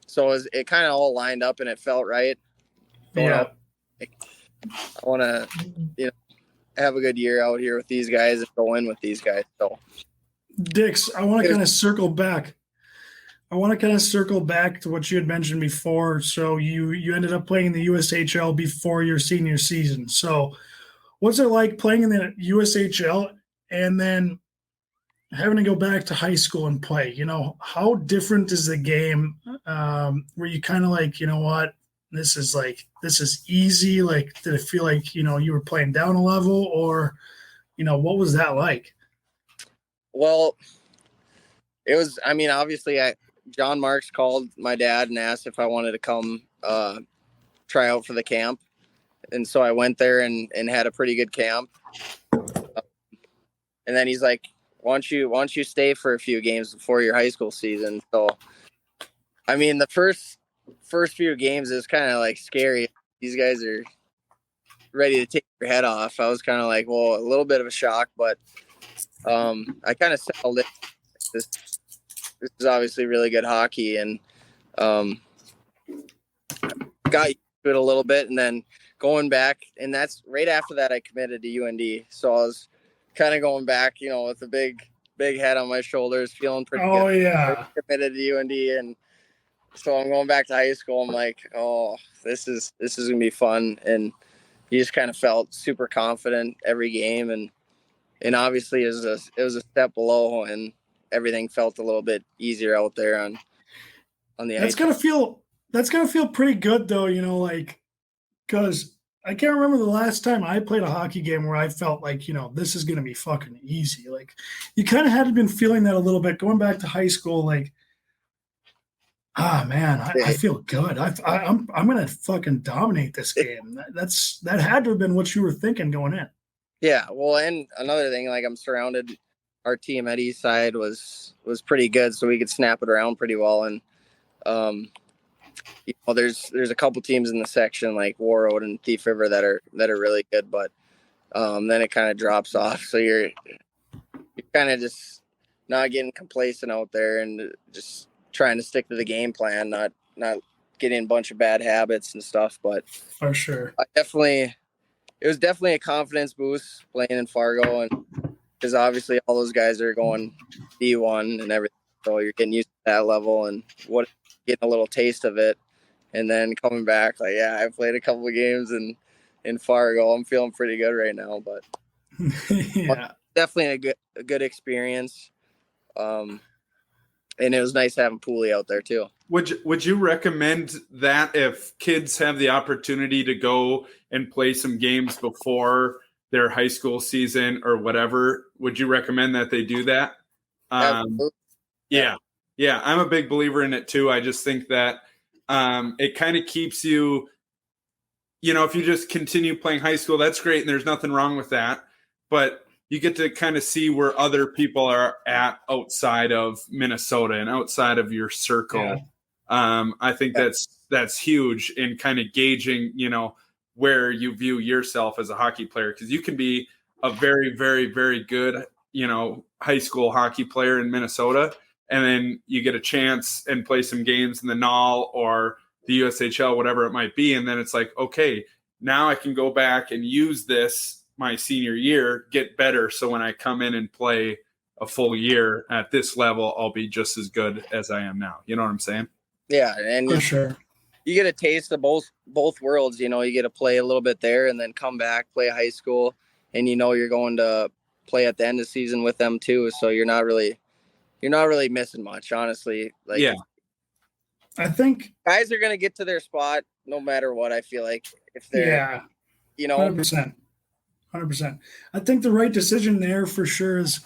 so it kind of all lined up and it felt right. I want to have a good year out here with these guys and go in with these guys. So Dix, I want to kind of circle back. to what you had mentioned before. So you ended up playing in the USHL before your senior season. So what's it like playing in the USHL and then having to go back to high school and play? How different is the game where you kind of like, what, this is easy? Like, did it feel like, you were playing down a level, or, what was that like? Well, it was, obviously John Marks called my dad and asked if I wanted to come try out for the camp. And so I went there and had a pretty good camp. And then he's like, why don't you stay for a few games before your high school season? So, the first few games is kind of like scary. These guys are ready to take your head off. I was kind of like, well, a little bit of a shock, but I kind of settled it. This is obviously really good hockey, and got used to it a little bit, and then going back, and that's right after that I committed to UND. So I was kind of going back, with a big head on my shoulders, feeling pretty good. Oh yeah, committed to UND, and so I'm going back to high school. I'm like, oh, this is gonna be fun, and you just kind of felt super confident every game, and obviously it was a step below, and everything felt a little bit easier out there on the ice. That's gonna feel pretty good though, like, because I can't remember the last time I played a hockey game where I felt like, this is going to be fucking easy. Like, you kind of had been feeling that a little bit going back to high school. Like, man, I feel good. I'm going to fucking dominate this game. That had to have been what you were thinking going in. Yeah. Well, and another thing, like I'm surrounded, our team at Eastside was pretty good. So we could snap it around pretty well. And, there's a couple teams in the section like Warroad and Thief River that are really good, but then it kind of drops off. So you're kind of just not getting complacent out there and just trying to stick to the game plan, not getting a bunch of bad habits and stuff. But for sure, it was definitely a confidence boost playing in Fargo, and because obviously all those guys are going D1 and everything, so you're getting used to that level and getting a little taste of it. And then coming back, like, I played a couple of games in Fargo. I'm feeling pretty good right now, but yeah, definitely a good experience. And it was nice having Pooley out there too. Would you recommend that if kids have the opportunity to go and play some games before their high school season or whatever? Would you recommend that they do that? Yeah, I'm a big believer in it too. I just think that it kind of keeps you, if you just continue playing high school, that's great. And there's nothing wrong with that. But you get to kind of see where other people are at outside of Minnesota and outside of your circle. Yeah. I think that's huge in kind of gauging, where you view yourself as a hockey player. Because you can be a very, very, very good, high school hockey player in Minnesota. And then you get a chance and play some games in the NAL or the USHL, whatever it might be. And then it's like, okay, now I can go back and use this my senior year, get better. So when I come in and play a full year at this level, I'll be just as good as I am now. You know what I'm saying? Yeah. And for sure, you get a taste of both worlds. You get to play a little bit there and then come back, play high school. And, you're going to play at the end of the season with them too. So you're not really missing much, honestly. Like, yeah, I think guys are going to get to their spot no matter what. I feel like if they're, 100%. I think the right decision there for sure is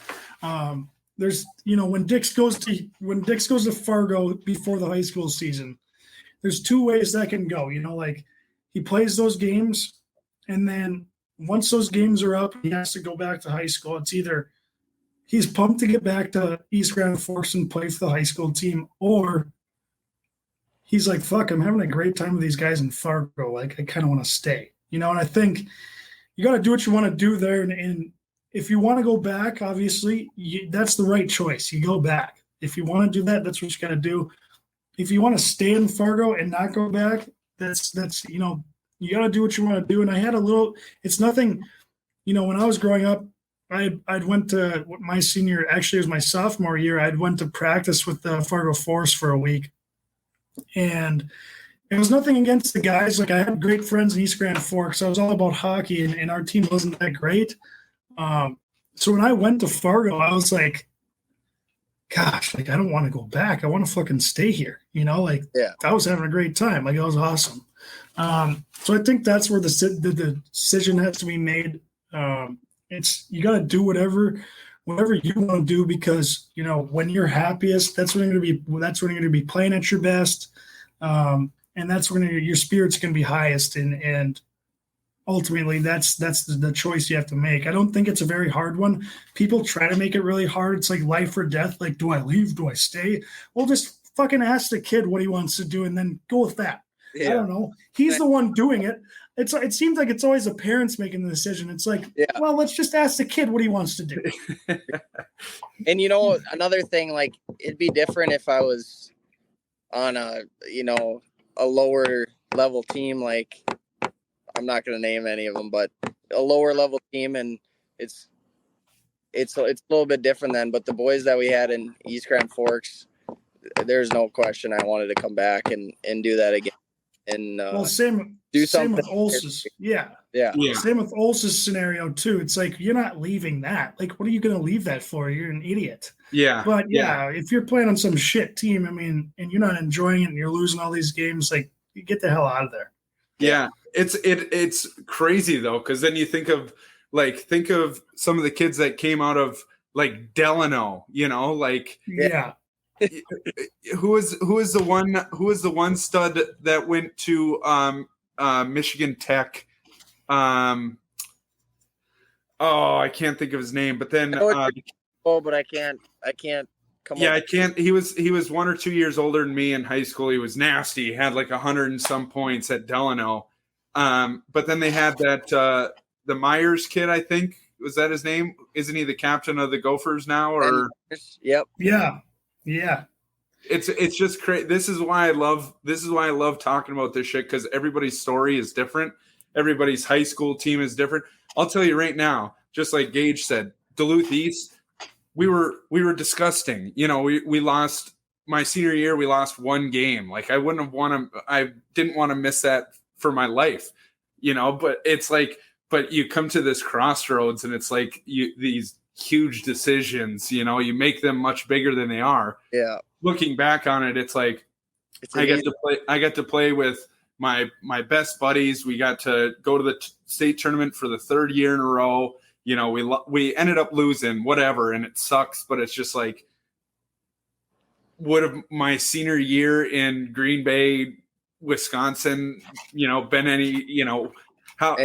there's, when Dix goes to Fargo before the high school season, there's two ways that can go. Like he plays those games, and then once those games are up, he has to go back to high school. It's either he's pumped to get back to East Grand Forks and play for the high school team, or he's like, fuck, I'm having a great time with these guys in Fargo. Like, I kind of want to stay, and I think you got to do what you want to do there. And if you want to go back, obviously, that's the right choice. You go back. If you want to do that, that's what you got to do. If you want to stay in Fargo and not go back, that's you got to do what you want to do. And I had it's nothing, when I was growing up, I'd went to my senior, actually it was my sophomore year, I'd went to practice with the Fargo Force for a week. And it was nothing against the guys. Like I had great friends in East Grand Forks. I was all about hockey, and our team wasn't that great. So when I went to Fargo, I was like, gosh, like I don't want to go back. I want to fucking stay here. I was having a great time. Like it was awesome. So I think that's where the decision has to be made. It's you got to do whatever you want to do, because when you're happiest, that's when you're going to be playing at your best, and that's when your spirit's going to be highest. And ultimately, that's the choice you have to make. I don't think it's a very hard one. People try to make it really hard. It's like life or death. Like, do I leave? Do I stay? Well, just fucking ask the kid what he wants to do, and then go with that. Yeah. I don't know. He's the one doing it. It seems like it's always the parents making the decision. It's like, well, let's just ask the kid what he wants to do. And another thing, like it'd be different if I was on a lower level team. Like I'm not going to name any of them, but a lower level team, and it's a little bit different then. But the boys that we had in East Grand Forks, there's no question I wanted to come back and do that again. And same with Olson's. Yeah. Same with Olson's scenario too. It's like you're not leaving that. Like, what are you going to leave that for? You're an idiot. Yeah. But if you're playing on some shit team, and you're not enjoying it, and you're losing all these games, like you get the hell out of there. Yeah. It's crazy though, because then you think of some of the kids that came out of like Delano, like Yeah. who was the one stud that went to Michigan Tech? I can't think of his name, but then but I can't come yeah, up. I can't. He was 1 or 2 years older than me in high school. He was nasty. He had like 100 and some points at Delano. But then they had that the Myers kid, I think. Was that his name? Isn't he the captain of the Gophers now? Or Yep. Yeah. It's just crazy. This is why I love talking about this shit, because everybody's story is different. Everybody's high school team is different. I'll tell you right now, just like Gage said, Duluth East, we were disgusting. We lost my senior year. We lost one game. Like I didn't want to miss that for my life. But it's like, but you come to this crossroads and it's like these huge decisions. You make them much bigger than they are. Yeah. Looking back on it, it's like I got to play with my best buddies. We got to go to the state tournament for the third year in a row. We ended up losing, whatever, and it sucks, but it's just like, would have my senior year in Green Bay, Wisconsin, been any, how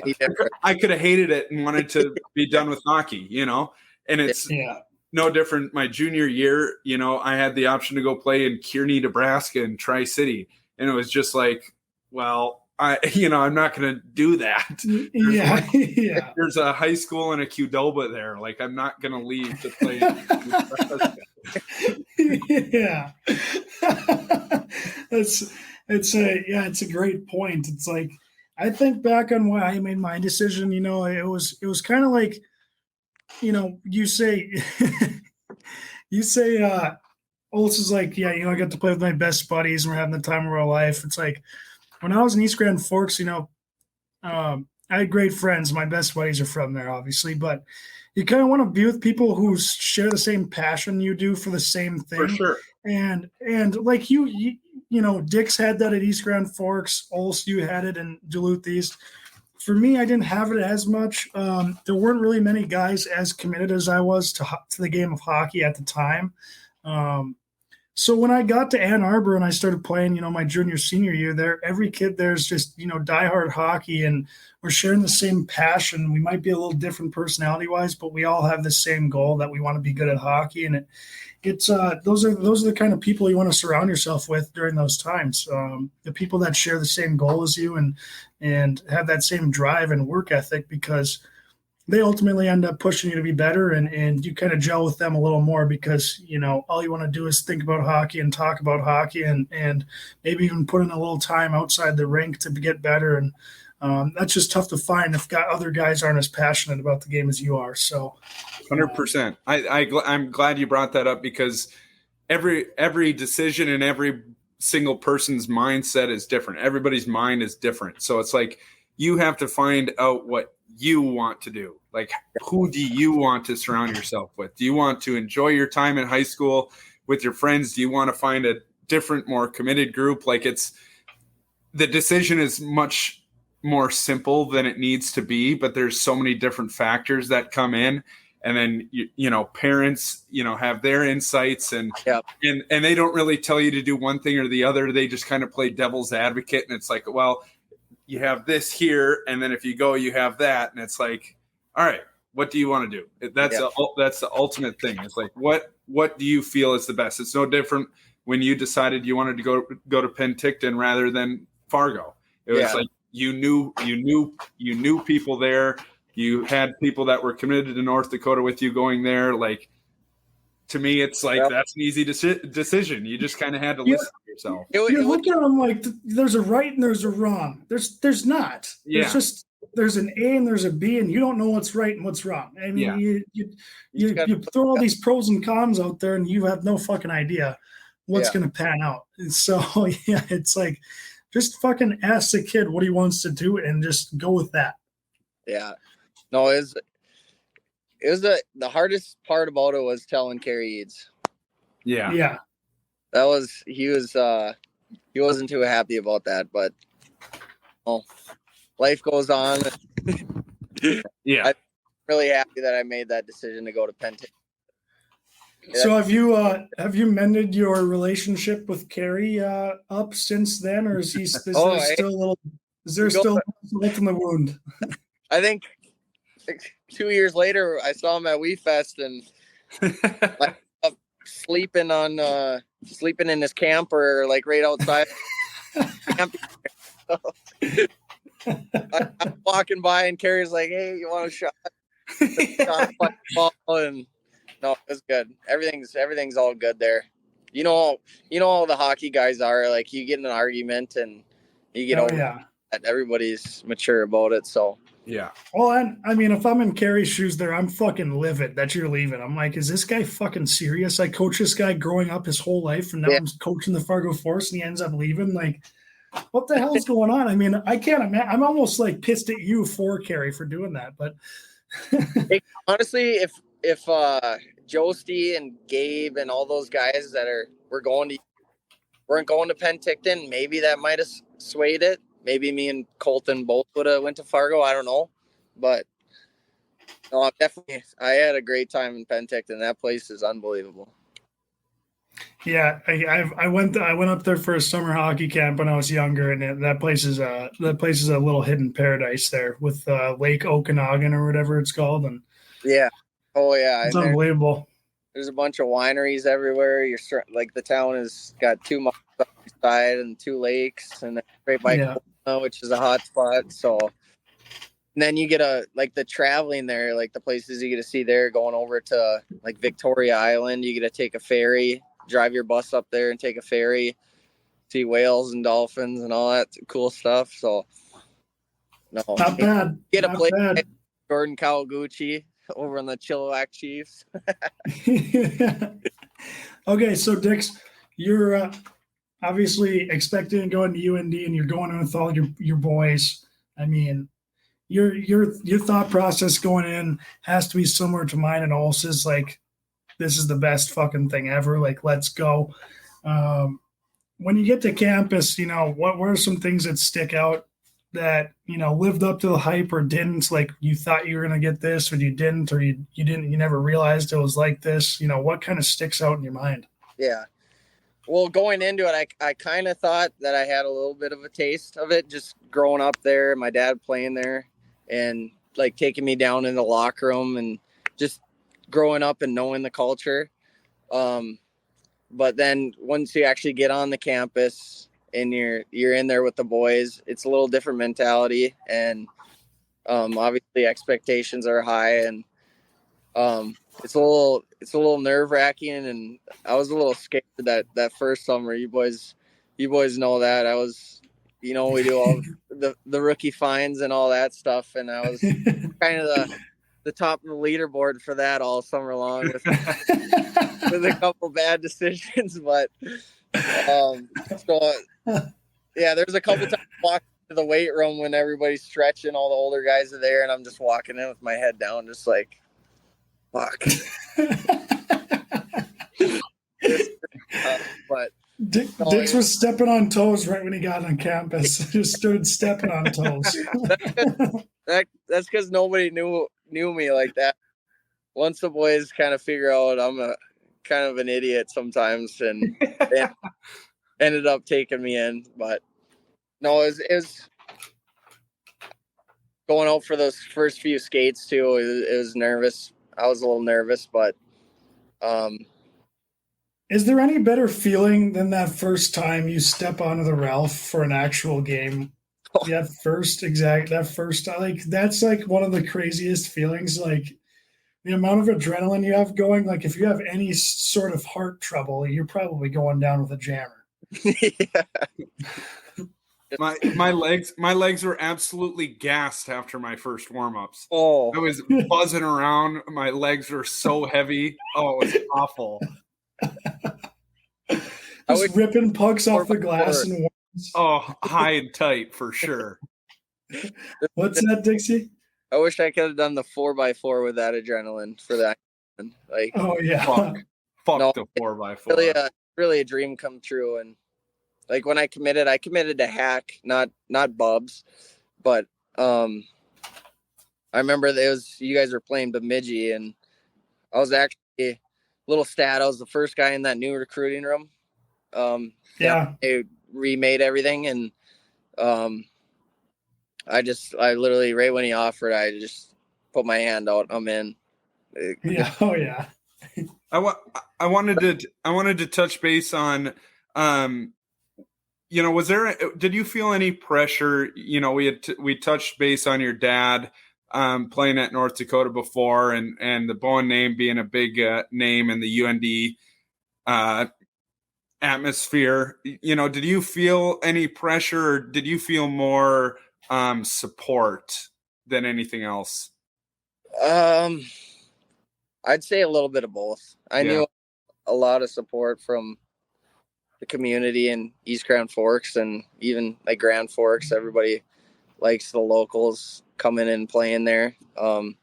I could have hated it and wanted to be done with hockey, and it's no different. My junior year, I had the option to go play in Kearney, Nebraska and Tri-City. And it was just like, well, I'm not going to do that. There's a high school and a Qdoba there. Like, I'm not going to leave to play. Yeah. It's a great point. It's like, I think back on why I made my decision, it was kind of like, you say, Olson's like, I got to play with my best buddies and we're having the time of our life. It's like, when I was in East Grand Forks, I had great friends. My best buddies are from there, obviously, but you kind of want to be with people who share the same passion you do for the same thing. For sure. And like you Dix had that at East Grand Forks. Olson, you had it in Duluth East. For me, I didn't have it as much. There weren't really many guys as committed as I was to the game of hockey at the time. So when I got to Ann Arbor and I started playing, my junior, senior year there, every kid there's just, diehard hockey, and we're sharing the same passion. We might be a little different personality wise, but we all have the same goal that we want to be good at hockey. And it's those are the kind of people you want to surround yourself with during those times. The people that share the same goal as you and have that same drive and work ethic, because they ultimately end up pushing you to be better, and you kind of gel with them a little more because, all you want to do is think about hockey and talk about hockey and maybe even put in a little time outside the rink to get better. And that's just tough to find if other guys aren't as passionate about the game as you are. So 100%. I'm glad you brought that up, because every decision and every single person's mindset is different. Everybody's mind is different. So it's like, you have to find out what you want to do. Like, who do you want to surround yourself with? Do you want to enjoy your time in high school with your friends? Do you want to find a different, more committed group? Like, the decision is much more simple than it needs to be, but there's so many different factors that come in. And then, parents, have their insights and they don't really tell you to do one thing or the other. They just kind of play devil's advocate. And it's like, well, you have this here, and then if you go, you have that. And it's like, all right, what do you want to do? That's the ultimate thing. It's like, what do you feel is the best? It's no different when you decided you wanted to go to Penticton rather than Fargo. It was like, you knew people there. You had people that were committed to North Dakota with you going there. Like, to me, it's like, that's an easy decision. You just kind of had to listen to yourself. You look at them like there's a right and there's a wrong. There's not. There's an A and there's a B, and you don't know what's right and what's wrong. I mean, you throw all these pros and cons out there, and you have no fucking idea what's going to pan out. And so, it's like, just fucking ask the kid what he wants to do and just go with that. Yeah. No, it was the hardest part about it was telling Kerry Eads. Yeah. Yeah. He wasn't too happy about that, but life goes on. Yeah. I'm really happy that I made that decision to go to Penn. So have you mended your relationship with Carrie up since then, or is there still a little salt in the wound? I think 2 years later, I saw him at WeFest and sleeping in his camper, like right outside. I'm walking by and Carrie's like, "Hey, you want a shot?" And no, it's good. Everything's all good there. You know how the hockey guys are. Like, you get in an argument and you get over that. Everybody's mature about it. So yeah. Well, and I mean, if I'm in Carrie's shoes there, I'm fucking livid that you're leaving. I'm like, is this guy fucking serious? I coached this guy growing up his whole life, and now I'm coaching the Fargo Force, and he ends up leaving. Like, what the hell is going on? I mean, I can't imagine. I'm almost like pissed at you for Carrie for doing that. But honestly, if Joesty and Gabe and all those guys that weren't going to Penticton, maybe that might have swayed it. Maybe me and Colton both would have went to Fargo. I don't know, but no, I had a great time in Penticton. That place is unbelievable. Yeah, I went up there for a summer hockey camp when I was younger, and that place is a little hidden paradise there with Lake Okanagan or whatever it's called, and it's unbelievable. There's a bunch of wineries everywhere. You're like, the town has got 2 miles side and 2 lakes, and right by Kelowna, which is a hot spot. So, and then you get the traveling there, like the places you get to see there, going over to like Victoria Island. You get to take a ferry, drive your bus up there and take a ferry, see whales and dolphins and all that cool stuff. So, no, not bad. Get a place like Jordan Kawaguchi over on the Chilliwack Chiefs. Okay, so Dix, you're obviously expecting to go into UND, and you're going in with all your boys. I mean, your thought process going in has to be similar to mine and Olson's. Like, this is the best fucking thing ever. Like, let's go. When you get to campus, what were some things that stick out that lived up to the hype or didn't? Like, you thought you were going to get this, or you didn't, or you never realized it was like this. What kind of sticks out in your mind? Yeah. Well, going into it, I kind of thought that I had a little bit of a taste of it, just growing up there, my dad playing there, and like taking me down in the locker room, and just growing up and knowing the culture. But then once you actually get on the campus and you're in there with the boys, it's a little different mentality, and obviously expectations are high, and it's a little nerve-wracking, and I was a little scared that first summer. You boys know that I was, we do all the rookie fines and all that stuff, and I was kind of the top of the leaderboard for that all summer long with a couple bad decisions. But there's a couple times walking to the weight room when everybody's stretching, all the older guys are there, and I'm just walking in with my head down, just like, fuck. But Dix was stepping on toes right when he got on campus. Just started stepping on toes. That's because nobody knew me like that. Once the boys kind of figure out I'm a kind of an idiot sometimes, and they ended up taking me in. But no, it was going out for those first few skates too. It was nervous. I was a little nervous, but is there any better feeling than that first time you step onto the Ralph for an actual game? That's like one of the craziest feelings. Like, the amount of adrenaline you have going. Like, if you have any sort of heart trouble, you're probably going down with a jammer. My legs were absolutely gassed after my first warm-ups. Oh, I was buzzing around. My legs were so heavy. Oh, it was awful. Just ripping pucks off the glass and warms. Oh, high and tight for sure. What's that, Dixie? I wish I could have done the 4x4 with that adrenaline for that. Like, oh yeah, fuck no, the 4x4. Really a dream come true, and Like when I committed to Hack, not Bubs, but I remember you guys were playing Bemidji, and I was actually little stat. I was the first guy in that new recruiting room. They remade everything, and I literally right when he offered, I just put my hand out. I'm in. Yeah. Oh yeah. I wanted to touch base on, did you feel any pressure? We touched base on your dad playing at North Dakota before, and the Bowen name being a big name in the UND atmosphere. Did you feel any pressure, or did you feel more support than anything else? I'd say a little bit of both. I knew a lot of support from the community in East Grand Forks, and even like Grand Forks. Everybody likes the locals coming in and playing there. And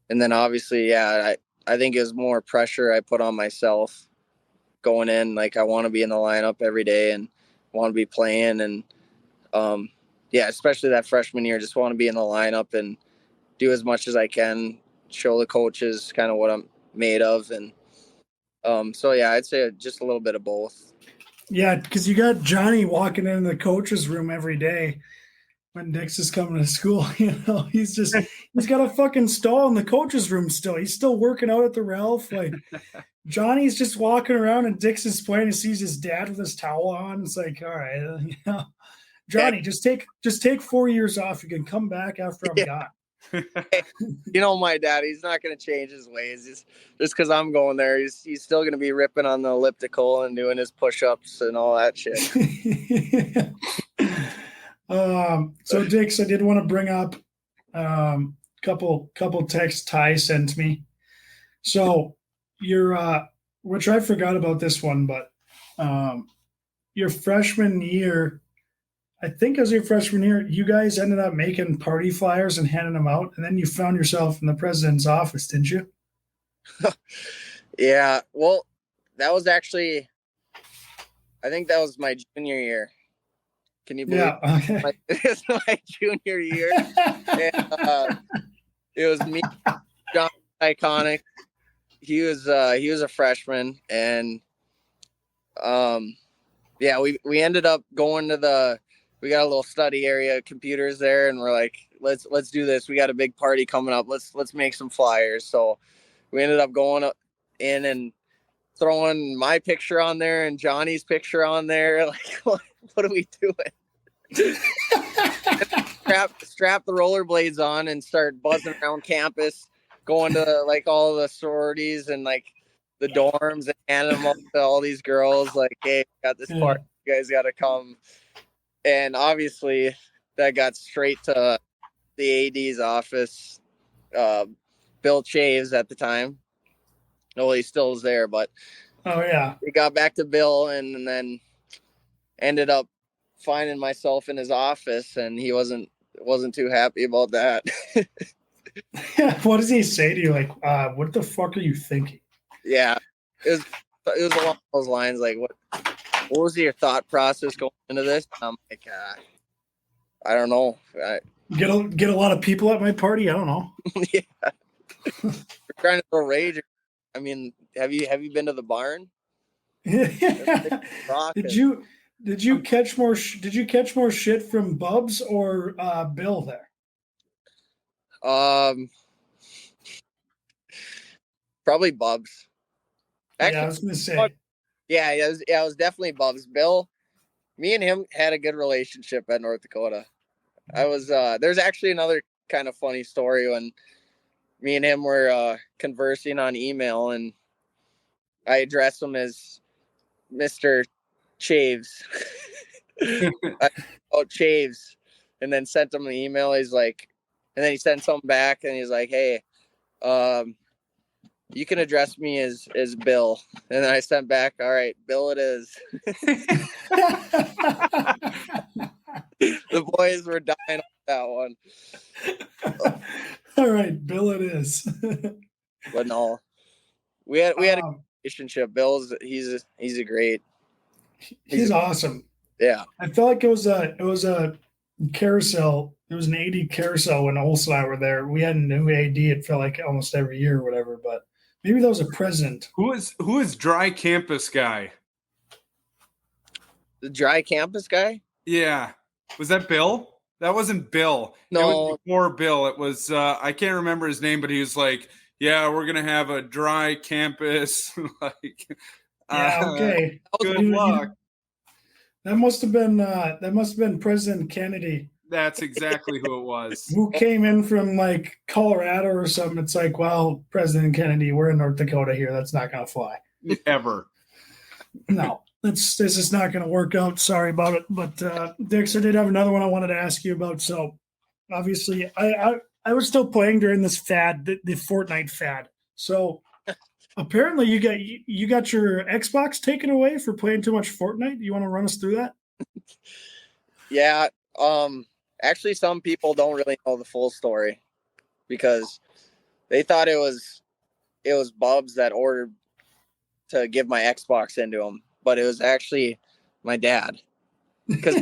then obviously, I think it was more pressure I put on myself going in. Like I want to be in the lineup every day and want to be playing. And especially that freshman year, just want to be in the lineup and do as much as I can, show the coaches kind of what I'm made of. And I'd say just a little bit of both. Yeah, because you got Johnny walking in the coach's room every day when Dix is coming to school. He's got a fucking stall in the coach's room still. He's still working out at the Ralph. Like Johnny's just walking around and Dix is playing and sees his dad with his towel on. It's like, all right, Johnny, just take 4 years off. You can come back after I'm gone. My dad, he's not going to change his ways. Just because I'm going there, he's still going to be ripping on the elliptical and doing his push-ups and all that shit. So Dix, I did want to bring up couple texts Ty sent me. So your which I forgot about this one, but your freshman year, I think as your freshman year, you guys ended up making party flyers and handing them out, and then you found yourself in the president's office, didn't you? Yeah, well, that was actually, I think that was my junior year. Can you believe? Yeah, okay. It was my junior year. And, it was me, John Iconic. He was a freshman, and we ended up going to we got a little study area, computers there, and we're like, let's do this. We got a big party coming up. Let's make some flyers. So we ended up going in and throwing my picture on there and Johnny's picture on there. Like, what are we doing? strap the rollerblades on and start buzzing around campus, going to like all the sororities and like the dorms and handing them up to all these girls. Like, hey, we got this party. You guys got to come. And obviously that got straight to the AD's office. Bill Chaves at the time. No, he still is there, but we got back to Bill and then ended up finding myself in his office, and he wasn't too happy about that. What does he say to you? Like, what the fuck are you thinking? Yeah, it was along those lines. Like, what was your thought process going into this? I'm like, I don't know. Get a lot of people at my party. I don't know. Yeah, we're trying to throw rage. I mean, have you been to the barn? Did you catch more shit from Bubs or Bill there? Probably Bubs. Actually, I was gonna say. Yeah, it was definitely Bubs. Bill, me and him had a good relationship at North Dakota. There's actually another kind of funny story when me and him were conversing on email, and I addressed him as Mr. Chaves. Chaves, and then sent him an email. He's like, and then he sent something back, and he's like, hey, you can address me as Bill. And then I sent back, all right, Bill it is. The boys were dying on that one. All right, Bill it is. But no, we had a relationship. Bill's he's a great. He's awesome. Yeah. I felt like it was a carousel. It was an AD carousel when Olson and I were there. We had a new AD. It felt like almost every year or whatever. But maybe that was a present. Who is dry campus guy? The dry campus guy? Yeah. Was that Bill? That wasn't Bill. No. It was before Bill. It was I can't remember his name, but he was like, yeah, we're gonna have a dry campus. Like Yeah, okay. Good luck. That must have been President Kennedy. That's exactly who it was. Who came in from like Colorado or something. It's like, well, President Kennedy, we're in North Dakota here. That's not gonna fly. Ever. No. This is not going to work out. Sorry about it. But Dix, I did have another one I wanted to ask you about. So obviously I was still playing during this fad, the Fortnite fad. So apparently you got your Xbox taken away for playing too much Fortnite. You want to run us through that? Yeah. Actually, some people don't really know the full story because they thought it was Bubs that ordered to give my Xbox into him. But it was actually my dad because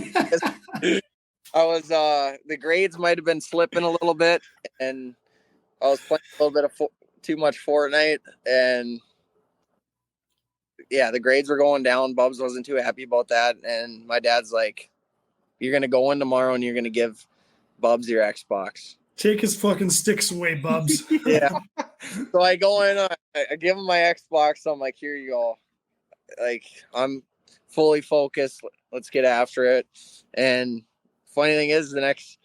I was the grades might have been slipping a little bit, and I was playing a little bit of too much Fortnite, and yeah, the grades were going down. Bubs wasn't too happy about that, and my dad's like, "You're gonna go in tomorrow, and you're gonna give Bubs your Xbox." Take his fucking sticks away, Bubs. Yeah. So I go in, I give him my Xbox. I'm like, "Here you go." Like, I'm fully focused. Let's get after it. And funny thing is, the next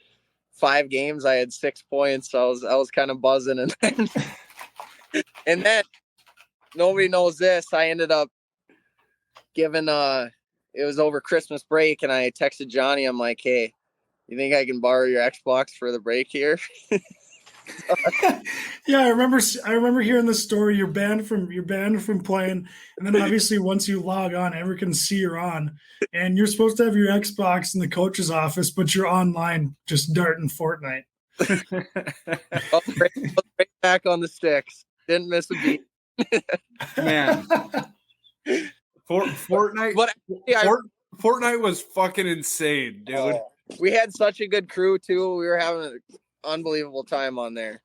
5 games I had 6 points. So I was kind of buzzing, and then nobody knows this. I ended up giving it was over Christmas break, and I texted Johnny. I'm like, "Hey, you think I can borrow your Xbox for the break here?" Yeah, I remember hearing the story. You're banned from playing, and then obviously once you log on, everyone can see you're on, and you're supposed to have your Xbox in the coach's office, but you're online just darting Fortnite. Right back on the sticks. Didn't miss a beat. Man. Fortnite. But Fortnite was fucking insane, dude. We had such a good crew too. We were having an unbelievable time on there.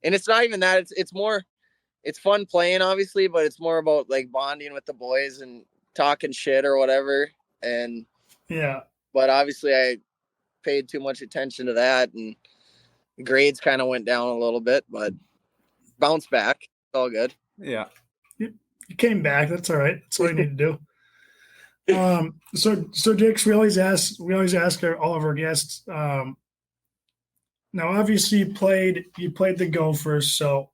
And it's not even that. It's fun playing, obviously, but it's more about like bonding with the boys and talking shit or whatever. And yeah, but obviously I paid too much attention to that, and grades kind of went down a little bit, but bounced back. It's all good. Yeah. You came back. That's all right. That's all you need to do. So Dix, we always ask all of our guests. Now, obviously, you played the Gophers, so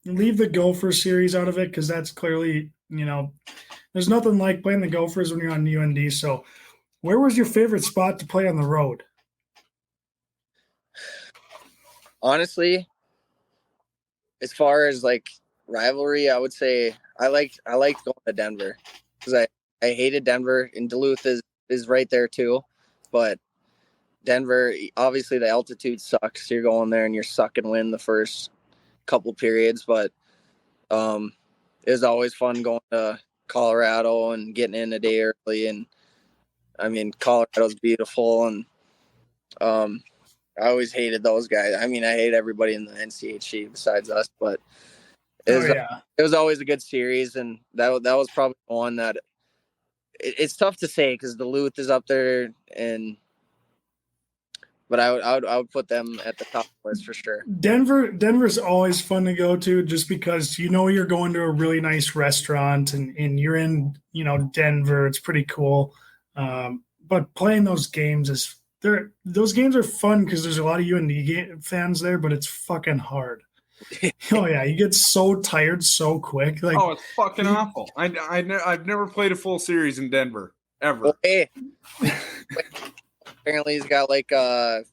leave the Gopher series out of it because that's clearly, there's nothing like playing the Gophers when you're on UND. So, where was your favorite spot to play on the road? Honestly, as far as like rivalry, I would say I liked going to Denver because I hated Denver, and Duluth is right there too, but Denver, obviously the altitude sucks. You're going there and you're sucking wind the first couple periods, but it was always fun going to Colorado and getting in a day early. And I mean, Colorado's beautiful, and I always hated those guys. I mean, I hate everybody in the NCHC besides us, but it was always a good series, and that was probably the one that it's tough to say because Duluth is up there, but I would put them at the top of the list for sure. Denver's always fun to go to just because you're going to a really nice restaurant and you're in Denver. It's pretty cool. But playing those games those games are fun because there's a lot of UND fans there, but it's fucking hard. Oh yeah, you get so tired so quick. Like, it's fucking awful. I've never played a full series in Denver ever. Well, hey, apparently he's got like a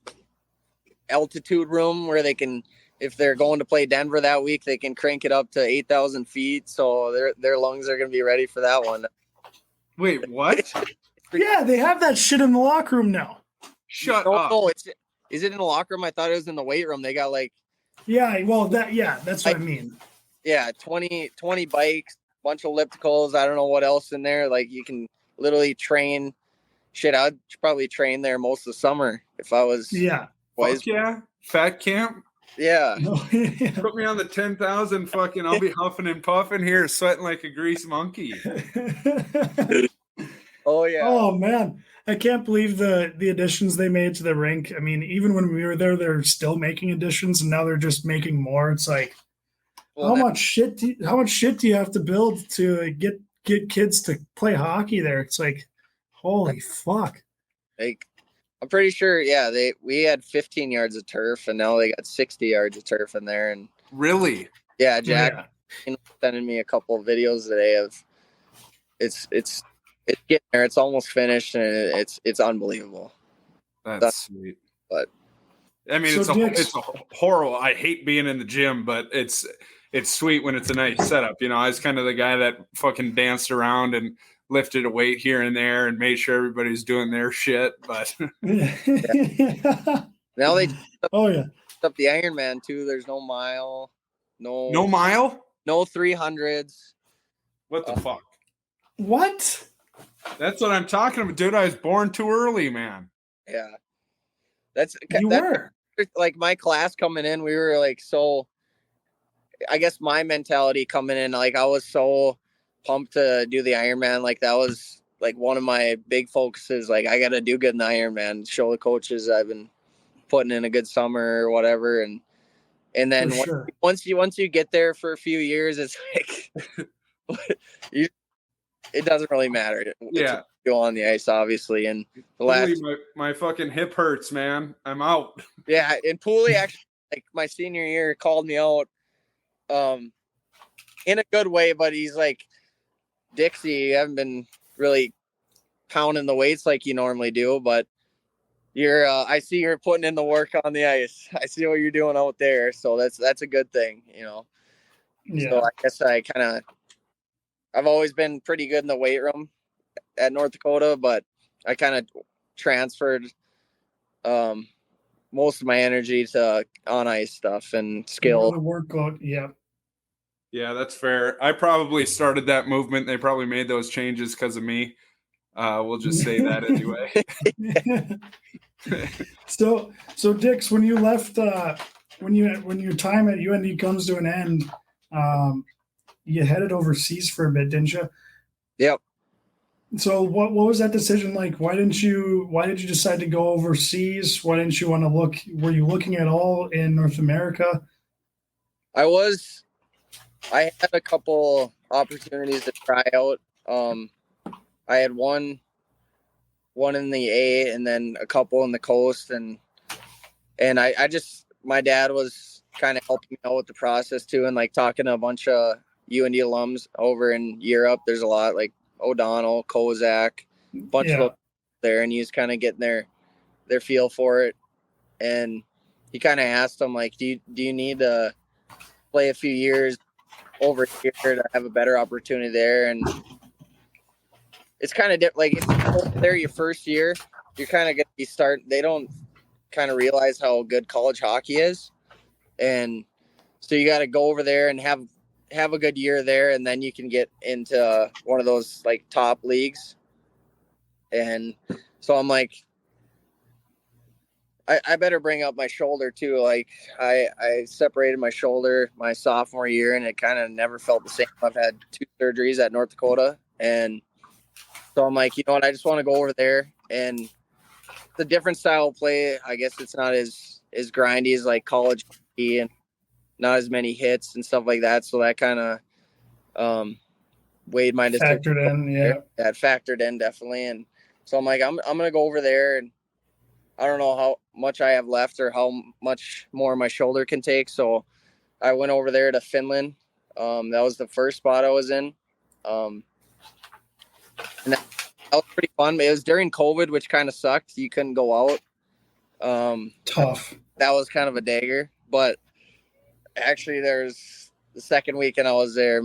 altitude room where they can, if they're going to play Denver that week, they can crank it up to 8,000 feet. So their lungs are going to be ready for that one. Wait, what? Yeah, they have that shit in the locker room now. Shut up. No, is it in the locker room? I thought it was in the weight room. They got like, yeah, well, that's what I mean. Yeah, 20 bikes, bunch of ellipticals. I don't know what else in there. Like you can literally train shit, I'd probably train there most of the summer if I was. Yeah. Boys. Fuck yeah. Fat camp. Yeah. Yeah. Put me on the 10,000 fucking, I'll be huffing and puffing here, sweating like a grease monkey. Oh yeah. Oh man, I can't believe the additions they made to the rink. I mean, even when we were there, they're still making additions, and now they're just making more. It's like, how much shit do you have to build to get kids to play hockey there? It's like, holy fuck. Like, I'm pretty sure, yeah, we had 15 yards of turf, and now they got 60 yards of turf in there. And Really? yeah, Jack sending me a couple of videos today of it's getting there. It's almost finished, and it's unbelievable. That's sweet. But I mean, So it's a horrible. I hate being in the gym, but it's sweet when it's a nice setup. You know, I was kind of the guy that fucking danced around and lifted a weight here and there and made sure everybody's doing their shit. But now they Oh yeah. up the Ironman too. There's no mile, no mile, no 300s. What the fuck? What? That's what I'm talking about, dude. I was born too early, man. Yeah, You were. like my class coming in. We were like, so I guess my mentality coming in, like I was so pumped to do the Ironman. Like that was like one of my big focuses. Like I got to do good in the Ironman, show the coaches I've been putting in a good summer or whatever. And then once you get there for a few years, it's like it doesn't really matter. Yeah, it's go on the ice, obviously. And the last, my fucking hip hurts, man. I'm out. yeah, and Pooley actually, like my senior year, called me out, in a good way, but he's like, Dixie, you haven't been really pounding the weights like you normally do, but you're I see you're putting in the work on the ice. I see what you're doing out there, so that's a good thing, you know. Yeah. So I guess I've always been pretty good in the weight room at North Dakota, but I kind of transferred most of my energy to on ice stuff and skill. The workout, yeah. Yeah, that's fair. I probably started that movement. They probably made those changes because of me. We'll just say that anyway. So Dix, when you left, when your time at UND comes to an end, you headed overseas for a bit, didn't you? Yep. So what was that decision like? Why did you decide to go overseas? Why didn't you want to look? Were you looking at all in North America? I had a couple opportunities to try out. I had one in the A and then a couple in the coast, and I just, my dad was kind of helping me out with the process too, and like talking to a bunch of UND alums over in Europe. There's a lot like O'Donnell, Kozak, a bunch of them there, and he was kind of getting their feel for it. And he kind of asked him like, do you need to play a few years over here to have a better opportunity there? And it's kind of like if you're over there your first year, you're kind of going to be starting. They don't kind of realize how good college hockey is, and so you got to go over there and have a good year there, and then you can get into one of those like top leagues. And so I'm like, I better bring up my shoulder too. Like I separated my shoulder my sophomore year, and it kind of never felt the same. I've had 2 surgeries at North Dakota, and so I'm like, you know what? I just want to go over there, and it's a different style of play. I guess it's not as grindy as like college hockey, and not as many hits and stuff like that. So that kind of weighed my decision. Factored in, yeah. That factored in definitely. And so I'm like, I'm gonna go over there, and I don't know how much I have left or how much more my shoulder can take. So I went over there to Finland. That was the first spot I was in. And that was pretty fun. It was during COVID, which kind of sucked. You couldn't go out. Tough. That was kind of a dagger. But actually, there's the second weekend I was there,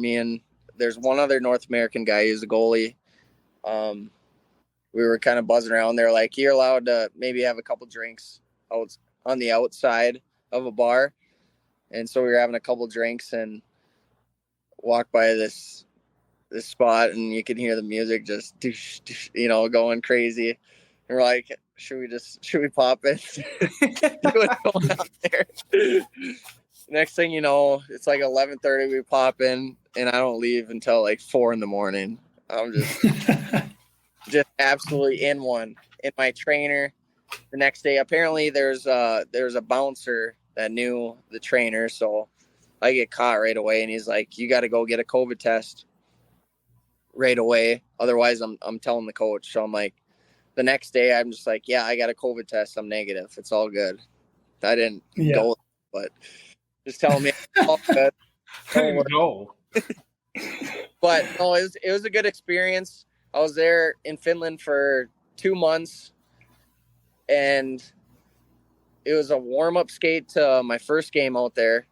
there's one other North American guy who's a goalie. We were kind of buzzing around there, like, you're allowed to maybe have a couple drinks out on the outside of a bar. And so we were having a couple drinks and walked by this this spot, and you can hear the music just, going crazy. And we're like, should we pop it? See what's going on there. Next thing you know, it's like 11:30. We pop in, and I don't leave until like 4 a.m. I'm just absolutely in my trainer. The next day, apparently there's a bouncer that knew the trainer, so I get caught right away, and he's like, "You got to go get a COVID test right away, otherwise I'm telling the coach." So I'm like, the next day I'm just like, "Yeah, I got a COVID test. I'm negative. It's all good." I didn't go, but just tell me it's all good. No. But no, it was a good experience. I was there in Finland for 2 months, and it was a warm-up skate to my first game out there.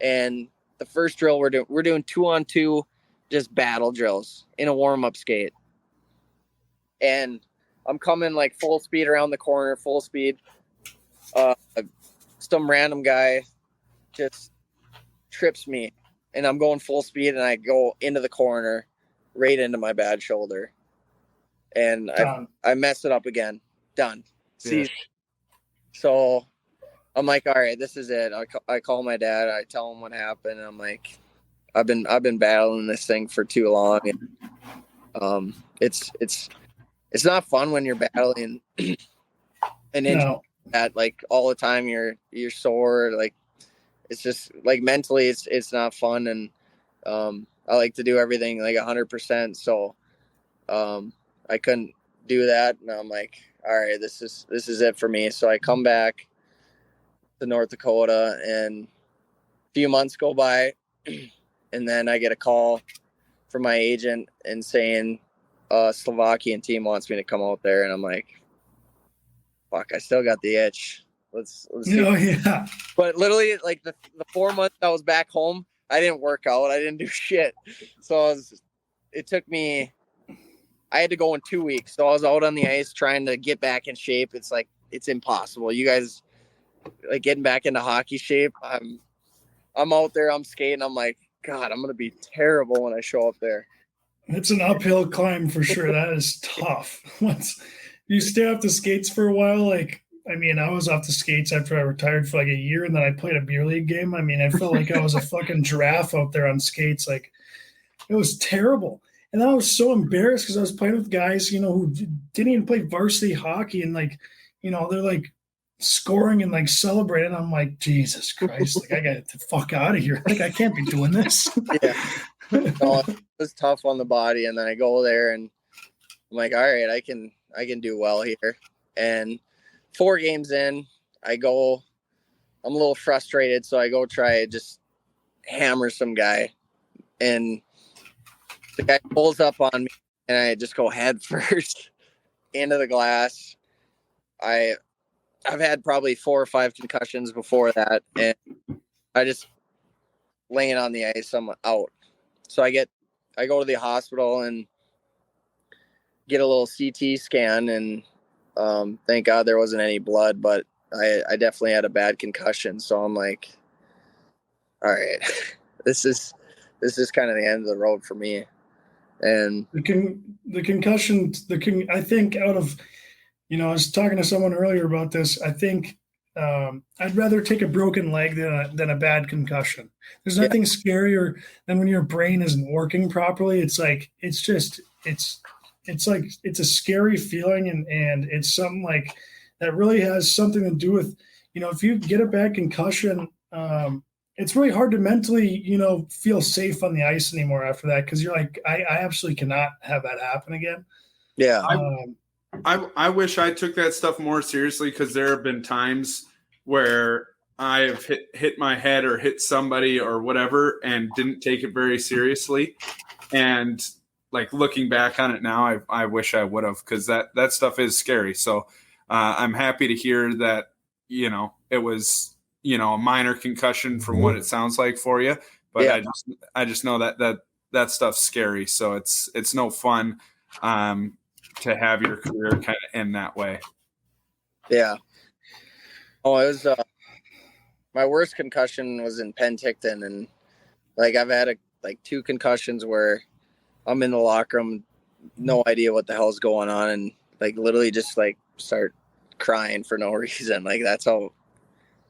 And the first drill we're doing 2-on-2, just battle drills in a warm-up skate. And I'm coming like full speed around the corner, full speed. Some random guy just trips me, and I'm going full speed, and I go into the corner, right into my bad shoulder, and I mess it up again. Done. Yeah. So I'm like, all right, this is it. I call my dad. I tell him what happened. And I'm like, I've been battling this thing for too long, and it's not fun when you're battling an injury that like all the time. You're sore. Like, it's just like mentally, it's not fun, and I like to do everything like 100%. So I couldn't do that, and I'm like, all right, this is it for me. So I come back to North Dakota, and a few months go by, and then I get a call from my agent and saying Slovakian team wants me to come out there, and I'm like, fuck, I still got the itch. Let's see. Oh, yeah. But literally, like the 4 months I was back home, I didn't work out. I didn't do shit. So it took me. I had to go in 2 weeks. So I was out on the ice trying to get back in shape. It's like, it's impossible. You guys like getting back into hockey shape. I'm out there. I'm skating. I'm like, God, I'm gonna be terrible when I show up there. It's an uphill climb for sure. That is tough. Once you stay off the skates for a while, like, I mean, I was off the skates after I retired for like a year, and then I played a beer league game. I mean, I felt like I was a fucking giraffe out there on skates. Like, it was terrible. And I was so embarrassed because I was playing with guys, who didn't even play varsity hockey, and like, they're like scoring and like celebrating. I'm like, Jesus Christ, like, I got the fuck out of here. Like, I can't be doing this. Yeah. No, it was tough on the body, and then I go there, and I'm like, all right, I can do well here. And 4 games in, I'm a little frustrated, so I go try just hammer some guy, and the guy pulls up on me, and I just go head first into the glass. I've had probably 4 or 5 concussions before that, and I just laying on the ice, I'm out. So I go to the hospital and get a little CT scan, and thank God there wasn't any blood, but I definitely had a bad concussion. So I'm like, all right, this is kind of the end of the road for me. And the concussion, I think out of, I was talking to someone earlier about this. I think I'd rather take a broken leg than a bad concussion. There's nothing scarier than when your brain isn't working properly. It's like, it's a scary feeling, and it's something like that really has something to do with, if you get a bad concussion, it's really hard to mentally, feel safe on the ice anymore after that, because you're like, I absolutely cannot have that happen again. Yeah. I wish I took that stuff more seriously, because there have been times where I've hit my head or hit somebody or whatever and didn't take it very seriously. And like, looking back on it now, I wish I would have, because that stuff is scary. So I'm happy to hear that, it was, a minor concussion from what it sounds like for you. But yeah. I just know that stuff's scary. So it's no fun to have your career kind of end that way. Yeah. Oh, it was my worst concussion was in Penticton, and like I've had 2 concussions where I'm in the locker room, no idea what the hell's going on, and like literally just like start crying for no reason. Like that's how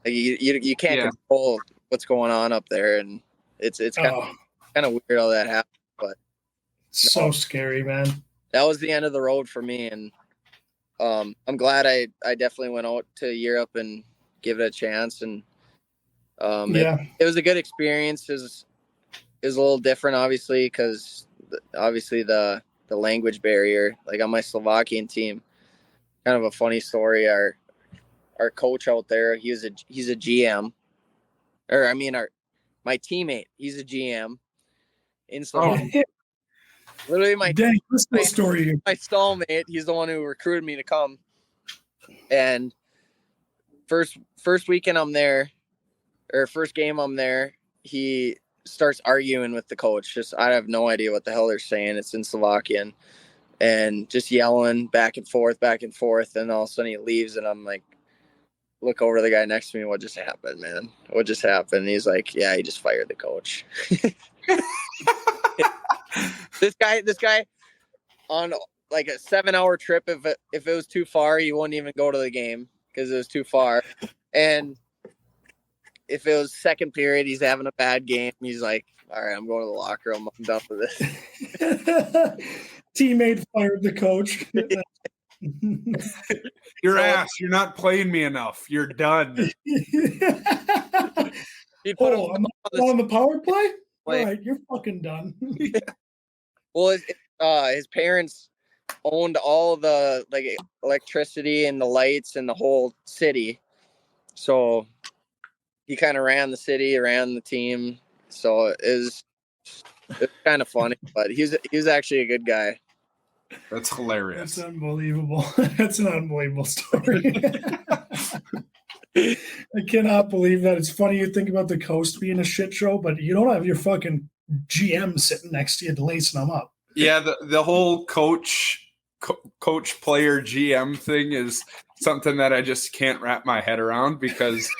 like, you can't control what's going on up there, and it's kind of weird how that happened. But so scary, man. That was the end of the road for me, and I'm glad I definitely went out to Europe and give it a chance, and it was a good experience. It was a little different, obviously, because the language barrier. Like on my Slovakian team, kind of a funny story. Our coach out there, he's a GM, or I mean my teammate, he's a GM in Slovakia. Literally my stallmate, he's the one who recruited me to come. And first weekend I'm there, or first game I'm there, he starts arguing with the coach. Just I have no idea what the hell they're saying. It's in Slovakian, and just yelling back and forth. And all of a sudden he leaves, and I'm like, look over to the guy next to me. What just happened, man? What just happened? And he's like, yeah, he just fired the coach. This guy on like a 7-hour trip. If it was too far, he wouldn't even go to the game because it was too far. And if it was second period, he's having a bad game. He's like, all right, I'm going to the locker room. I'm done with this. Teammate fired the coach. Your ass. You're not playing me enough. You're done. I'm on the power play? All right, you're fucking done. Well, his parents owned all the like electricity and the lights and the whole city. So he kind of ran the city, ran the team. So it was kind of funny, but he was actually a good guy. That's hilarious. That's unbelievable. That's an unbelievable story. I cannot believe that. It's funny you think about the coast being a shit show, but you don't have your fucking GM sitting next to you lacing them up. Yeah, the whole coach player GM thing is something that I just can't wrap my head around because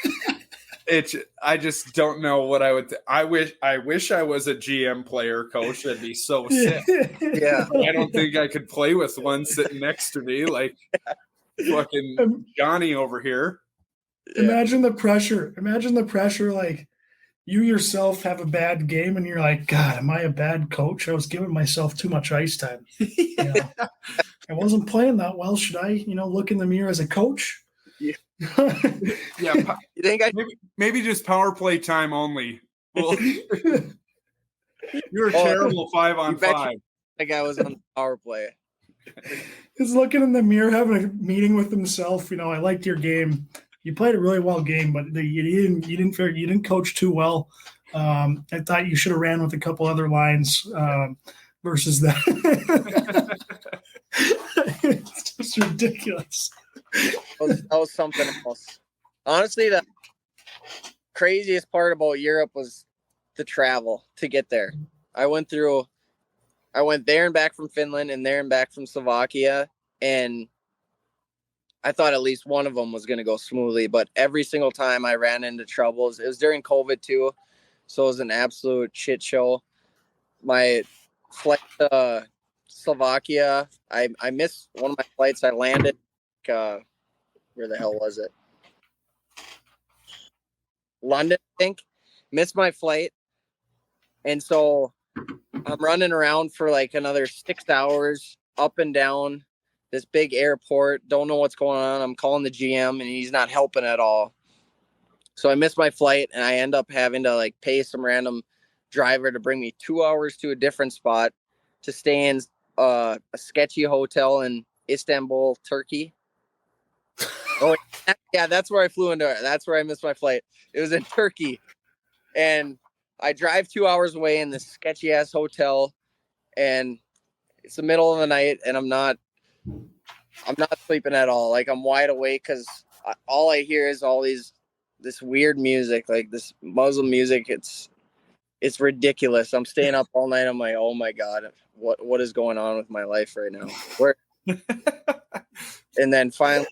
I just don't know what I would. I wish I was a GM player coach. That'd be so sick. Yeah, I don't think I could play with one sitting next to me like fucking Johnny over here. Imagine the pressure. Like you yourself have a bad game and you're like, God, am I a bad coach? I was giving myself too much ice time. I wasn't playing that well. Should I, look in the mirror as a coach? Yeah. Yeah. You think maybe just power play time only. Well, you're a terrible 5-on-5. That guy was on the power play. He's looking in the mirror, having a meeting with himself. I liked your game. You played a really well game, but you didn't coach too well. I thought you should have ran with a couple other lines versus that. It's just ridiculous. That was something else. Honestly, the craziest part about Europe was the travel to get there. I went there and back from Finland and there and back from Slovakia, and I thought at least one of them was going to go smoothly, but every single time I ran into troubles. It was during COVID too, so it was an absolute shit show. My flight to Slovakia, I missed one of my flights. I landed, where the hell was it? London, I think. Missed my flight, and so I'm running around for like another 6 hours up and down this big airport. Don't know what's going on. I'm calling the GM and he's not helping at all. So I missed my flight and I end up having to like pay some random driver to bring me 2 hours to a different spot to stay in a sketchy hotel in Istanbul, Turkey. Oh yeah, that's where I flew into. That's where I missed my flight. It was in Turkey, and I drive 2 hours away in this sketchy ass hotel, and it's the middle of the night, and I'm not sleeping at all. Like I'm wide awake because all I hear is this weird music, like this Muslim music. It's ridiculous. I'm staying up all night. I'm like, oh my God, what is going on with my life right now? And then finally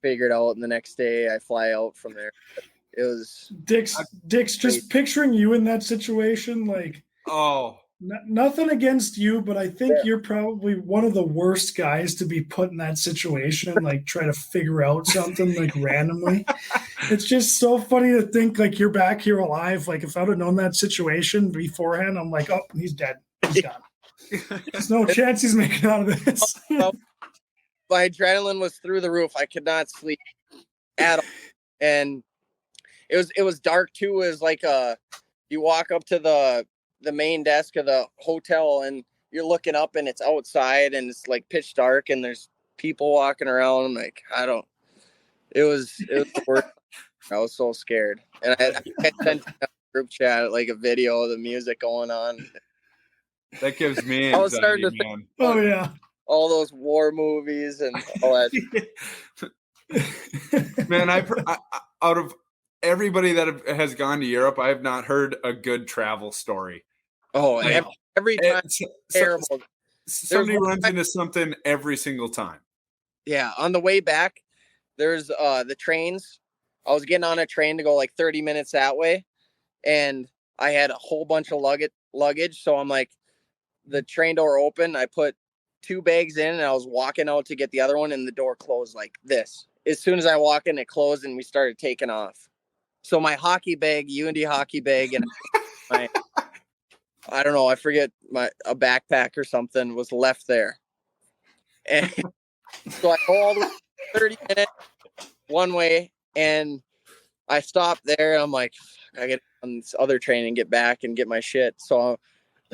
figured out, and the next day I fly out from there. It was Dix, just picturing you in that situation, like, oh, Nothing against you, but I think you're probably one of the worst guys to be put in that situation and like try to figure out something like randomly. It's just so funny to think like you're back here alive. Like if I would have known that situation beforehand, I'm like, oh, he's dead. He's gone. There's no chance he's making out of this. My adrenaline was through the roof. I could not sleep at all. And it was dark too. It was like you walk up to the main desk of the hotel and you're looking up and it's outside and it's like pitch dark and there's people walking around. Like, it was the worst. I was so scared. And I sent a group chat, like a video of the music going on. That gives me anxiety, I was starting to man. Oh yeah. All those war movies and all that. Man, I out of everybody that has gone to Europe, I have not heard a good travel story. Oh, every time terrible. Somebody runs into something every single time. Yeah, on the way back, there's the trains. I was getting on a train to go like 30 minutes that way, and I had a whole bunch of luggage. So I'm like, the train door opened. I put 2 bags in, and I was walking out to get the other one, and the door closed like this. As soon as I walk in, it closed, and we started taking off. So my hockey bag, UND hockey bag, and I don't know, I forget a backpack or something was left there. And so I go all the way 30 minutes one way, and I stopped there, and I'm like, I get on this other train and get back and get my shit. So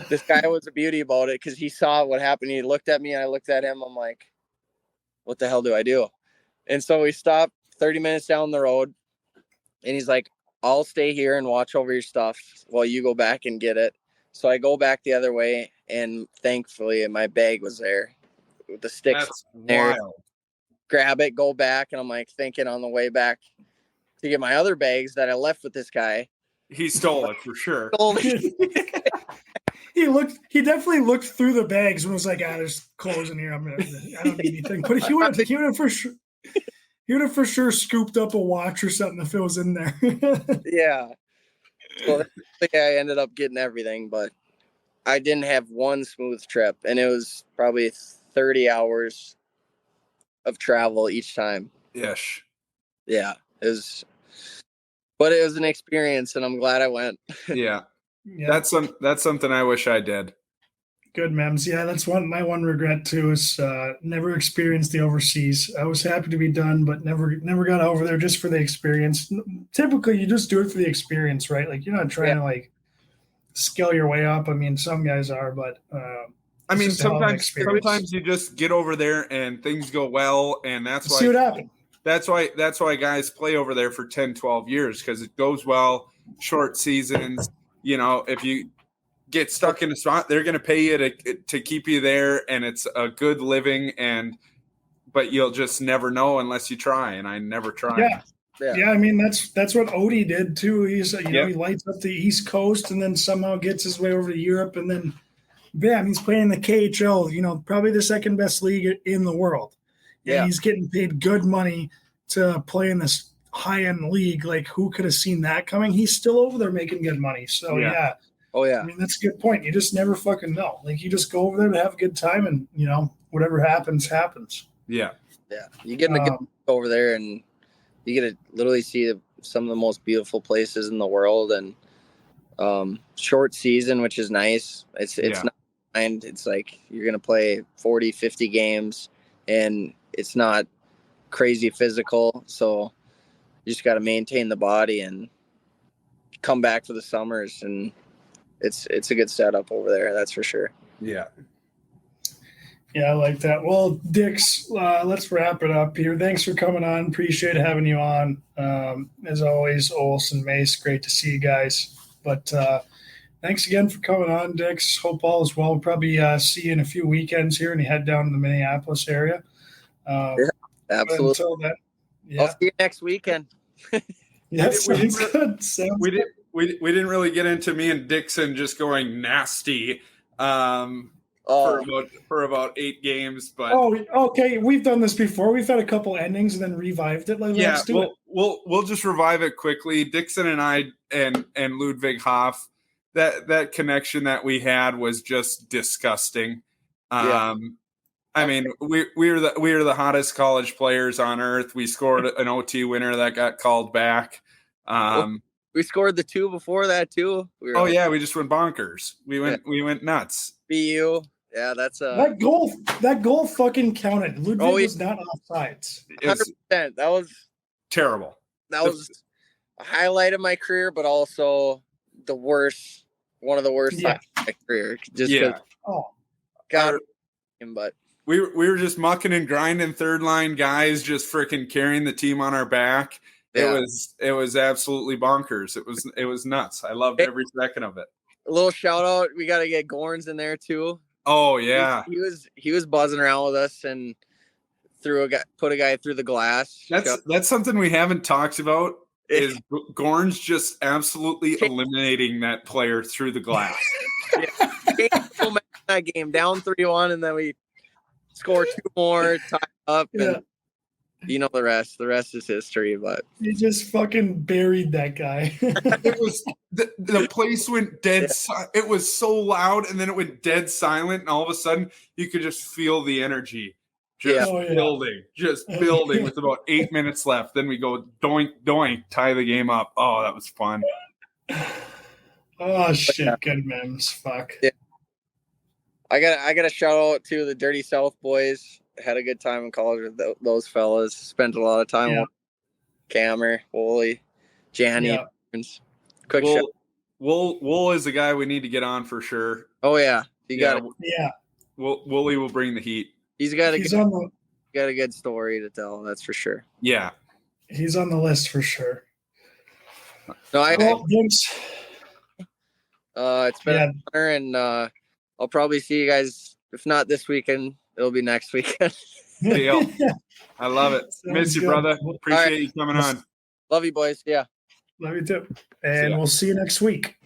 this guy was a beauty about it because he saw what happened. He looked at me, and I looked at him. I'm like, what the hell do I do? And so we stopped 30 minutes down the road, and he's like, I'll stay here and watch over your stuff while you go back and get it. So I go back the other way, and thankfully my bag was there with the sticks. That's there. wild. Grab it, go back, and I'm like thinking on the way back to get my other bags that I left with this guy. He stole it for sure. He definitely looked through the bags and was like, there's clothes in here. I don't need anything. But he would have for sure scooped up a watch or something if it was in there. Yeah. Well, I think I ended up getting everything, but I didn't have one smooth trip, and it was probably 30 hours of travel each time. Yes. Yeah, but it was an experience, and I'm glad I went. Yeah. Yeah. That's something I wish I did. Good, Mems. Yeah, that's my one regret too is never experienced the overseas. I was happy to be done, but never got over there just for the experience. Typically, you just do it for the experience, right? Like you're not trying to like scale your way up. I mean, some guys are, but I mean, sometimes you just get over there and things go well, and that's why see what happens. That's why guys play over there for 10, 12 years because it goes well. Short seasons, if you get stuck in a spot, they're going to pay you to keep you there, and it's a good living. But you'll just never know unless you try, and I never tried. Yeah. I mean, that's what Odie did too. He's he lights up the East Coast and then somehow gets his way over to Europe, and then bam, he's playing the KHL. Probably the second best league in the world. Yeah, and he's getting paid good money to play in this high-end league. Like, who could have seen that coming? He's still over there making good money. So yeah. Oh yeah. I mean, that's a good point. You just never fucking know. Like, you just go over there to have a good time, and whatever happens. Yeah. Yeah. You get in a good over there, and you get to literally see some of the most beautiful places in the world, and short season, which is nice. It's not, and it's like you're gonna play 40, 50 games, and it's not crazy physical. So you just got to maintain the body and come back for the summers, and it's a good setup over there. That's for sure. Yeah. Yeah, I like that. Well, Dix, let's wrap it up here. Thanks for coming on. Appreciate having you on. As always, Olson, Mace, great to see you guys. But thanks again for coming on, Dix. Hope all is well. We'll probably see you in a few weekends here and you head down to the Minneapolis area. Absolutely. Until then, I'll see you next weekend. Yeah, sounds good. We didn't really get into me and Dixon just going nasty for about 8 games, but okay. We've done this before. We've had a couple endings and then revived it. Let's do it. We'll just revive it quickly. Dixon and I and Ludwig Hoff, that connection that we had was just disgusting. I mean, we were the hottest college players on earth. We scored an OT winner that got called back. We scored the 2 before that too. We just went bonkers. We went nuts. BU. Yeah, that's that goal fucking counted. Ludwig was not offsides. 100%. That was terrible. That was a highlight of my career, but also one of the worst times of my career. Just God, but we were just mucking and grinding, third line guys, just freaking carrying the team on our back. Yeah. It was absolutely bonkers. It was nuts. I loved every second of it. A little shout out. We got to get Gorns in there too. Oh yeah. He was buzzing around with us and put a guy through the glass. That's something we haven't talked about. Is Gorns just absolutely eliminating that player through the glass? That game down 3-1, and then we score 2 more, tie up, and you know the rest. The rest is history. But he just fucking buried that guy. It was the place went dead. It was so loud, and then it went dead silent, and all of a sudden you could just feel the energy. Building with about 8 minutes left. Then we go doink, doink, tie the game up. Oh, that was fun. Oh, shit. Good memes. Fuck. Yeah. I got a shout out to the Dirty South boys. Had a good time in college with those fellas. Spent a lot of time with Camer, Wooly, Janny. Quick shout. Wool is the guy we need to get on for sure. Oh, yeah. Wooly will bring the heat. He's got a good story to tell, that's for sure. Yeah. He's on the list for sure. No, Vince. It's been an honor, and I'll probably see you guys, if not this weekend, it'll be next weekend. Deal. I love it. Miss you, brother. Appreciate you coming on. Love you, boys. Yeah. Love you too. And we'll see you next week.